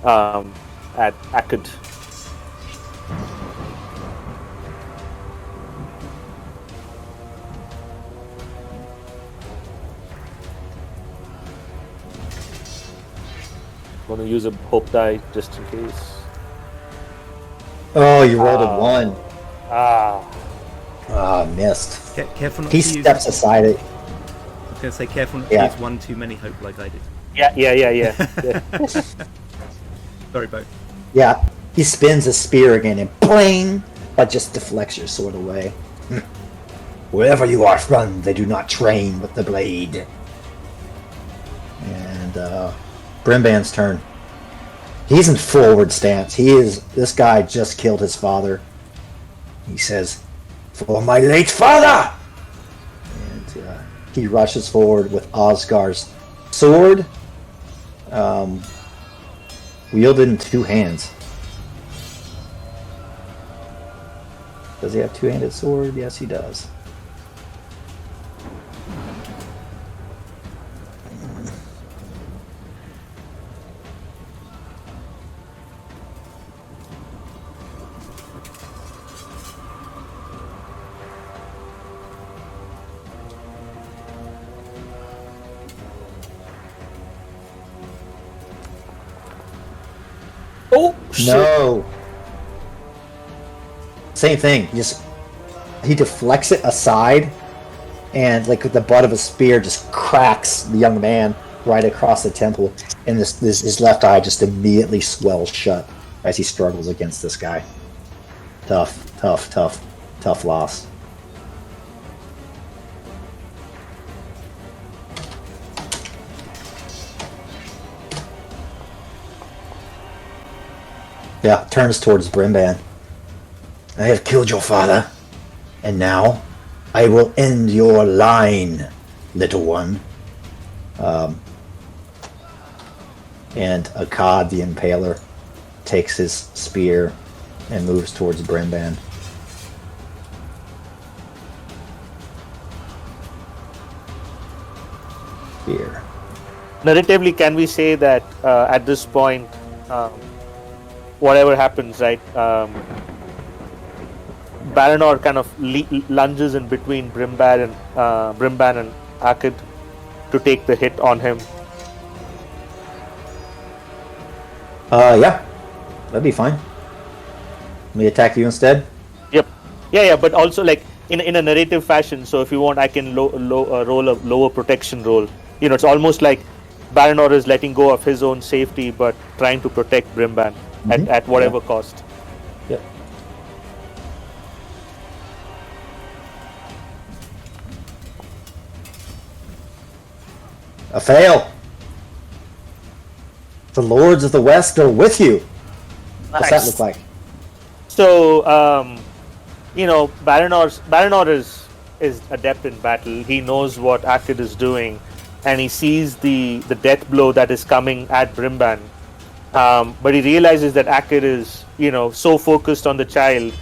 S2: at Akkad. I'm going to use a hope die just in case.
S1: Oh, you rolled a 1. Missed.
S3: Careful not
S1: He
S3: to
S1: steps
S3: use...
S1: aside it.
S3: I was going to say, careful not to use one too many hope like I did.
S2: Yeah.
S3: Sorry, Bo.
S1: Yeah, he spins his spear again and bling! But just deflects your sword away. Wherever you are from, they do not train with the blade. And Brimban's turn. He's in forward stance. This guy just killed his father. He says, "For my late father!" And he rushes forward with Osgar's sword, wielded in 2 hands. Does he have 2-handed sword? Yes, he does.
S2: Oh, shit.
S1: No. Same thing. He deflects it aside, and like the butt of a spear just cracks the young man right across the temple, and his left eye just immediately swells shut as he struggles against this guy. Tough loss. Yeah, turns towards Brimban. "I have killed your father, and now I will end your line, little one." And Akkad the Impaler takes his spear and moves towards Brimban. Here.
S2: Narratively, can we say that at this point, whatever happens, right? Baranor kind of lunges in between Brimban and Akkad to take the hit on him.
S1: Yeah, that'd be fine. Let me attack you instead.
S2: Yep. Yeah. But also like in a narrative fashion. So if you want, I can roll a lower protection roll. It's almost like Baranor is letting go of his own safety, but trying to protect Brimban. at whatever cost.
S1: Yep. A fail. The Lords of the West go with you. What's that look like?
S2: So, Baranor is adept in battle. He knows what Akid is doing, and he sees the death blow that is coming at Brimban. But he realizes that Akid is, so focused on the child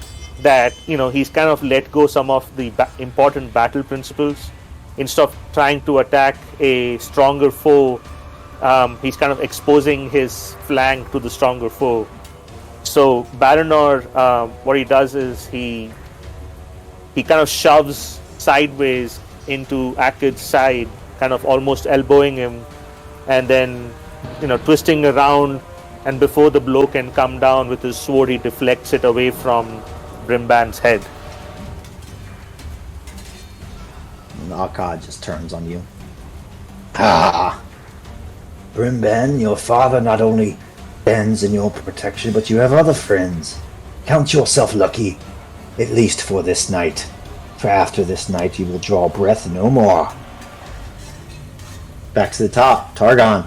S2: that, he's kind of let go some of the important battle principles. Instead of trying to attack a stronger foe, he's kind of exposing his flank to the stronger foe. So Baranor, what he does is he kind of shoves sideways into Akid's side, kind of almost elbowing him, and then twisting around, and before the blow can come down with his sword, he deflects it away from Brimban's head.
S1: And Akkad just turns on you. Ah! Brimban, your father not only stands in your protection, but you have other friends. Count yourself lucky, at least for this night. For after this night, you will draw breath no more. Back to the top, Targon.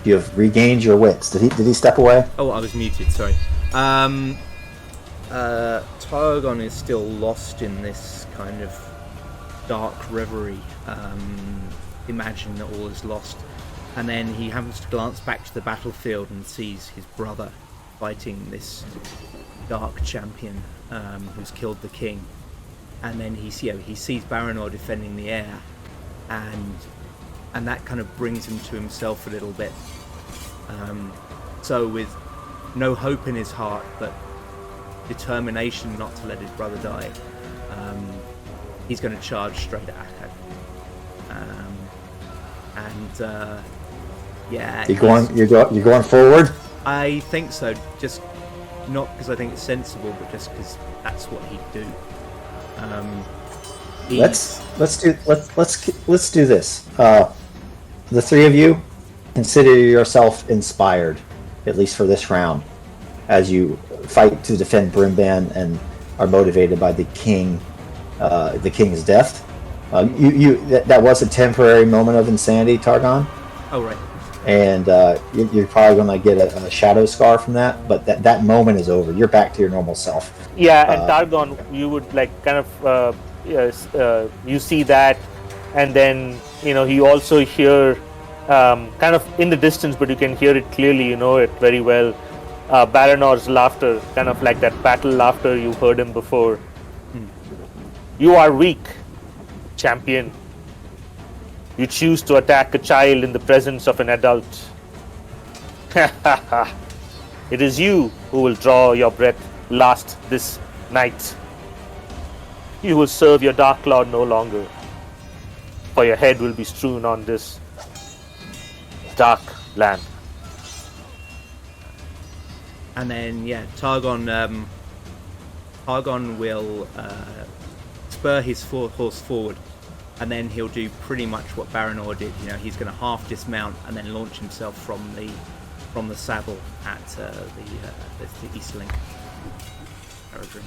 S1: You have regained your wits. Did he step away?
S3: Oh, I was muted. Sorry. Targon is still lost in this kind of dark reverie, imagining that all is lost, and then he happens to glance back to the battlefield and sees his brother fighting this dark champion who's killed the king, and then he sees Baranor defending the air, and that kind of brings him to himself a little bit. So with no hope in his heart, but determination not to let his brother die, he's going to charge straight at Akkad.
S1: You're going forward?
S3: I think so. Just not because I think it's sensible, but just because that's what he'd do.
S1: Let's do this. The three of you consider yourself inspired, at least for this round, as you fight to defend Brimban and are motivated by the king's death. That was a temporary moment of insanity, Targon.
S3: Oh right.
S1: And you're probably going to get a shadow scar from that, but that moment is over. You're back to your normal self.
S2: Yeah, and Targon, you would you see that, and then you also hear kind of in the distance, but you can hear it clearly. You know it very well. Baranor's laughter, kind of like that battle laughter you've heard him before. You are weak, champion. You choose to attack a child in the presence of an adult. It is you who will draw your breath last this night. You will serve your Dark Lord no longer, for your head will be strewn on this dark land.
S3: And then, Targon will spur his horse forward, and then he'll do pretty much what Baranor did. He's going to half dismount and then launch himself from the saddle at the Eastlink territory.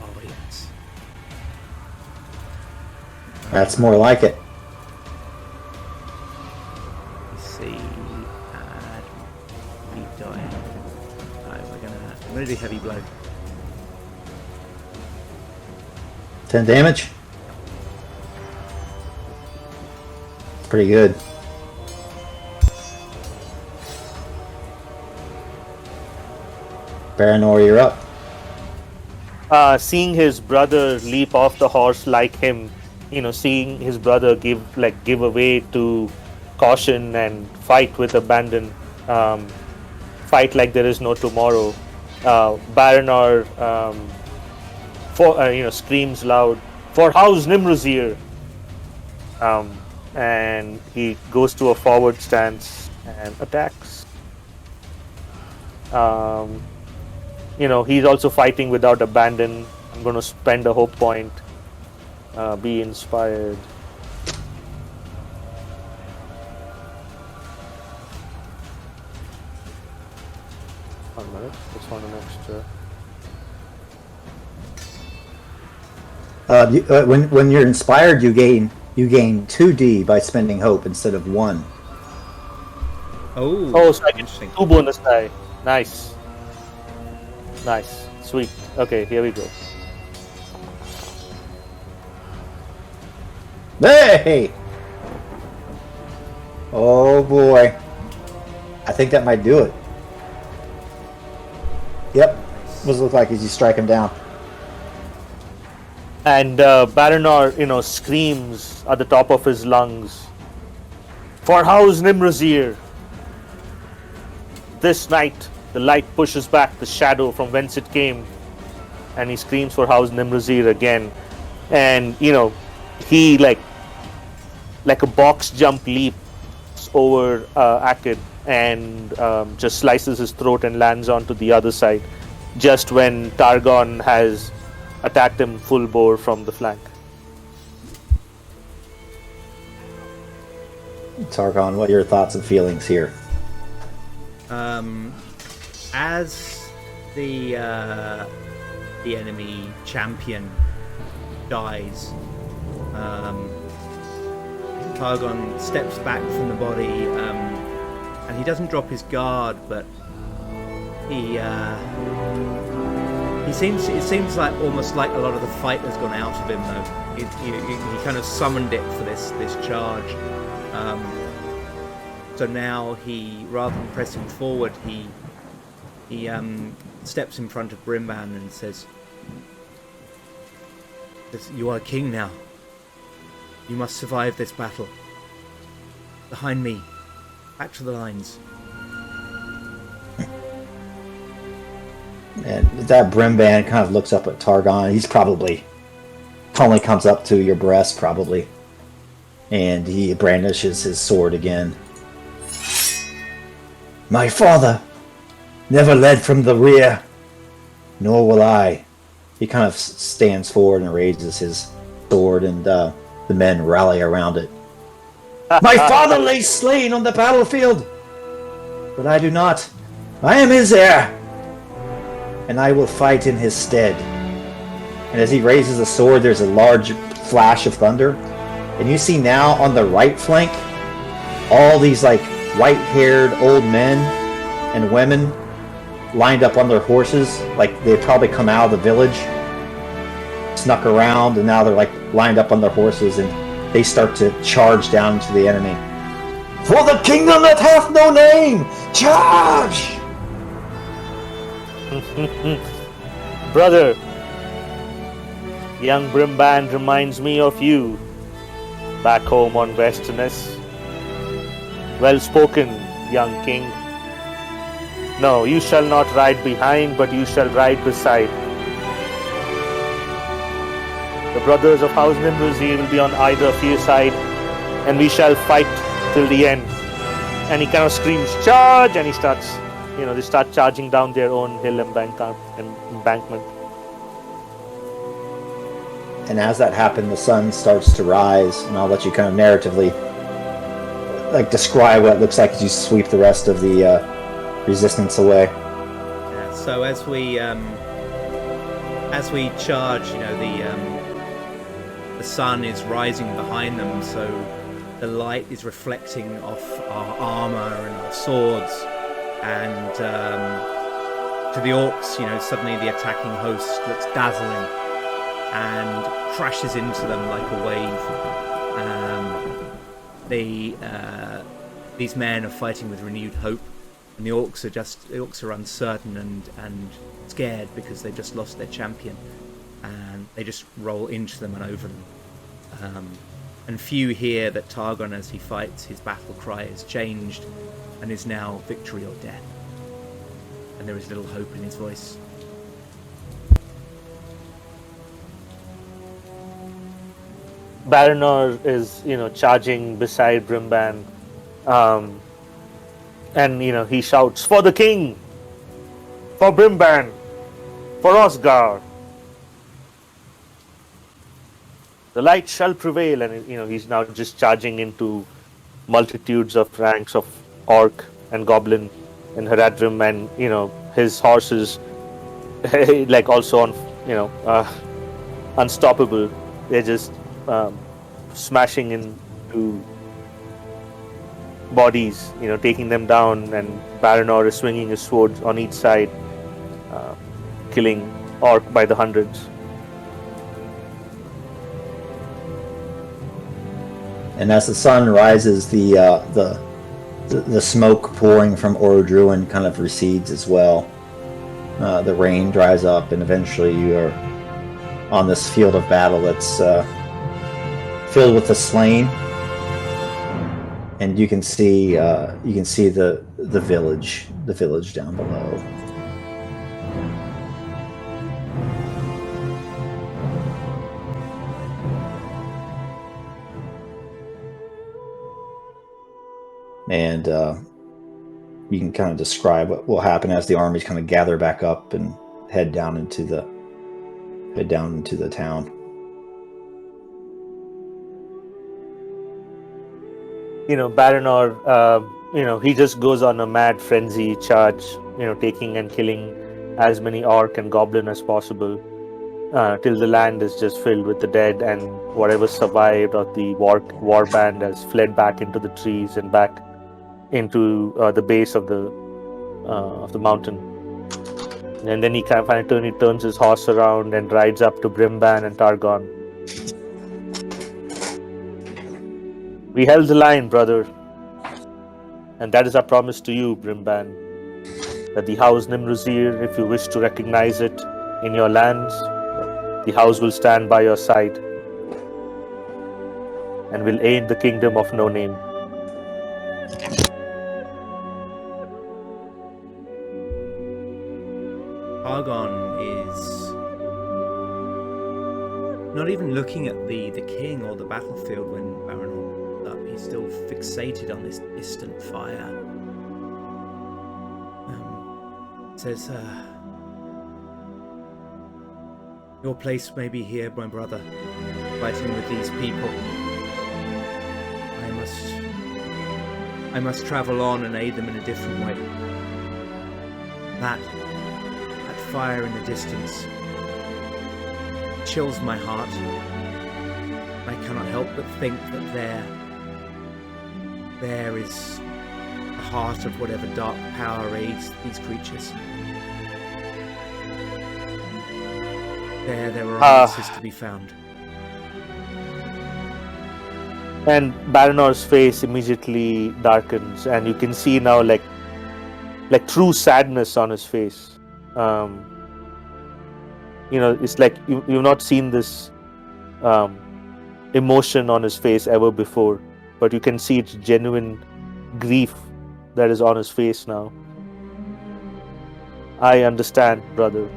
S3: Oh yes,
S1: That's more like it.
S3: see, deep dive. I'm gonna do heavy blow.
S1: 10 damage. Pretty good. Baranor, you're up.
S2: Seeing his brother leap off the horse like him, seeing his brother give away to caution and fight with abandon, fight like there is no tomorrow. Baranor, screams loud, "For House Nimruzir!" And he goes to a forward stance and attacks. He's also fighting without abandon. I'm going to spend a hope point. Be inspired. One minute. Just want an extra.
S1: When you're inspired, you gain 2d by spending hope instead of 1.
S3: Oh,
S2: So I get
S3: interesting.
S2: 2 bonus die. Nice. Sweet. Okay, here we go.
S1: Hey! Oh boy. I think that might do it. Yep. What does it look like as you strike him down?
S2: And Baranor, screams at the top of his lungs, "For House Nimrazir! This night, the light pushes back the shadow from whence it came." And he screams for House Nimrazir again. And, he, like a box jump leaps over Akid and just slices his throat and lands onto the other side, just when Targon has attacked him full bore from the flank.
S1: Targon, what are your thoughts and feelings here?
S3: As the enemy champion dies, Targon steps back from the body, and he doesn't drop his guard, but it seems like almost like a lot of the fight has gone out of him, though. He kind of summoned it for this charge. So now he, rather than pressing forward, he steps in front of Brimban and says, "You are king now. You must survive this battle. Behind me. Back to the lines."
S1: And that Brimban kind of looks up at Targon. He's probably comes up to your breast, probably. And he brandishes his sword again. "My father never led from the rear, nor will I." He kind of stands forward and raises his sword, and the men rally around it. "My father lay slain on the battlefield, but I do not. I am his heir, and I will fight in his stead." And as he raises the sword, there's a large flash of thunder, and you see now on the right flank all these like white-haired old men and women lined up on their horses, like they'd probably come out of the village, snuck around, and now they're like lined up on their horses, and they start to charge down to the enemy. "For the kingdom that hath no name, charge!"
S2: Brother, young Brimban reminds me of you back home on Westerness. Well spoken, young king. No, you shall not ride behind, but you shall ride beside. The brothers of House Nimrazir will be on either of your side, and we shall fight till the end. And he kind of screams, "Charge!" And he starts, they start charging down their own hill embankment.
S1: And as that happened, the sun starts to rise, and I'll let you kind of narratively describe what it looks like as you sweep the rest of the resistance away.
S3: Yeah, so as we charge, the sun is rising behind them, so the light is reflecting off our armor and our swords, and to the orcs, suddenly the attacking host looks dazzling and crashes into them like a wave. These men are fighting with renewed hope, and the orcs are uncertain and scared because they've just lost their champion, and they just roll into them and over them. And few hear that Targon, as he fights, his battle cry has changed and is now victory or death. And there is little hope in his voice.
S2: Baranor is, charging beside Brimban, and he shouts, "For the king, for Brimban, for Osgar." The light shall prevail, and he's now just charging into multitudes of ranks of orc and goblin in Haradrim, and his horses, like also on unstoppable. They're just smashing into bodies, taking them down, and Baranor is swinging his swords on each side, killing orc by the hundreds.
S1: And as the sun rises, the smoke pouring from Orodruin kind of recedes as well. The rain dries up, and eventually you are on this field of battle that's filled with the slain. And you can see the village down below. And you can kind of describe what will happen as the armies kind of gather back up and head down into the town.
S2: Baranor, he just goes on a mad frenzy charge, taking and killing as many orc and goblin as possible, till the land is just filled with the dead, and whatever survived of the war band has fled back into the trees and back into the base of the mountain. And then he finally turns his horse around and rides up to Brimban and Targon. We held the line, brother, and that is our promise to you, Brimban, that the house Nimruzir, if you wish to recognize it in your lands, the house will stand by your side and will aid the kingdom of No Name.
S3: Targon is not even looking at the king or the battlefield when Baranor comes up. He's still fixated on this distant fire. Says, your place may be here, my brother, fighting with these people. I must travel on and aid them in a different way. That fire in the distance chills my heart. I cannot help but think that there is the heart of whatever dark power aids these creatures. There are answers to be found.
S2: And Baranor's face immediately darkens, and you can see now like true sadness on his face. It's like you've not seen this emotion on his face ever before, but you can see it's genuine grief that is on his face now. I understand, brother.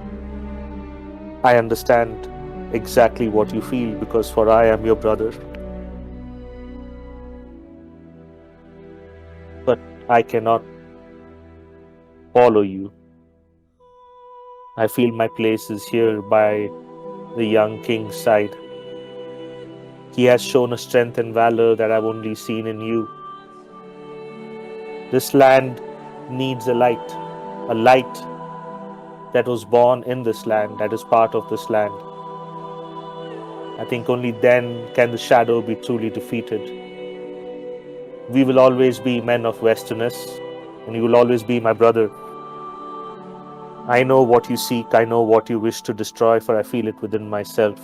S2: I understand exactly what you feel, because for I am your brother. But I cannot follow you. I feel my place is here by the young king's side. He has shown a strength and valor that I've only seen in you. This land needs a light that was born in this land, that is part of this land. I think only then can the shadow be truly defeated. We will always be men of Westerness, and you will always be my brother. I know what you seek, I know what you wish to destroy, for I feel it within myself.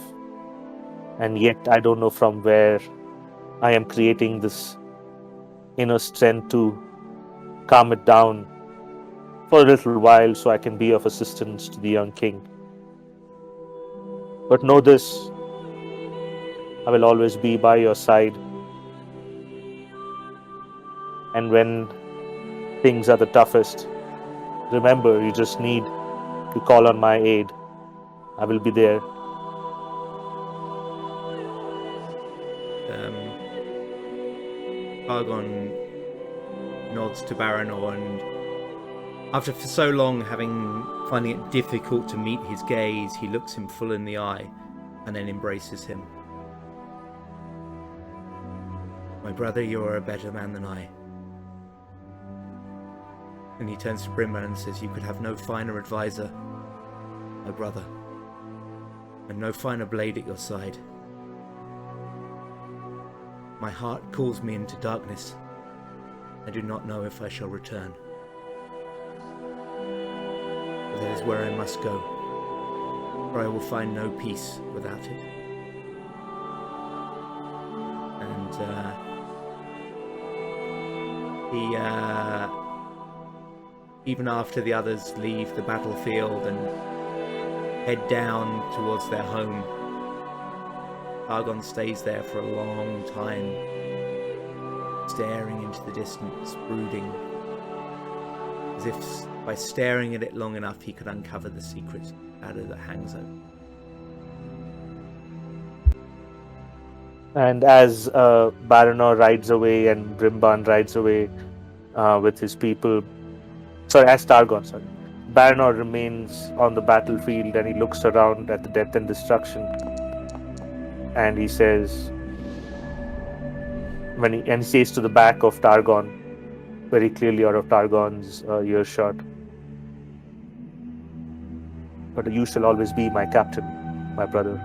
S2: And yet I don't know from where I am creating this inner strength to calm it down for a little while so I can be of assistance to the young king. But know this, I will always be by your side. And when things are the toughest, remember, you just need to call on my aid. I will be there.
S3: Targon nods to Baranor, and after for so long finding it difficult to meet his gaze, he looks him full in the eye and then embraces him. My brother, you are a better man than I. And he turns to Brimban and says, you could have no finer advisor, my brother, and no finer blade at your side. My heart calls me into darkness. I do not know if I shall return. But that is where I must go, for I will find no peace without it. And even after the others leave the battlefield and head down towards their home, Targon stays there for a long time, staring into the distance, brooding, as if by staring at it long enough he could uncover the secret shadow that hangs over.
S2: And as Baranor rides away and Brimban rides away with his people, as Targon, Baranor remains on the battlefield and he looks around at the death and destruction, and he says, he says to the back of Targon, very clearly out of Targon's earshot, "But you shall always be my captain, my brother.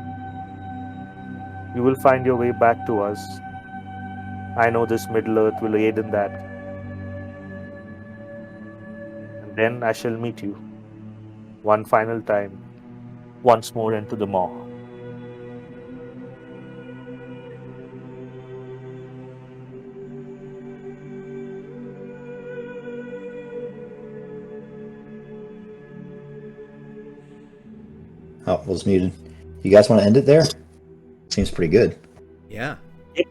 S2: You will find your way back to us. I know this Middle-earth will aid in that. And then I shall meet you, one final time, once more into the maw."
S1: Oh, was muted. You guys want to end it there? Seems pretty good.
S3: Yeah.
S2: I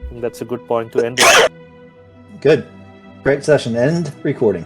S2: think that's a good point to end it.
S1: Good. Great session. End recording.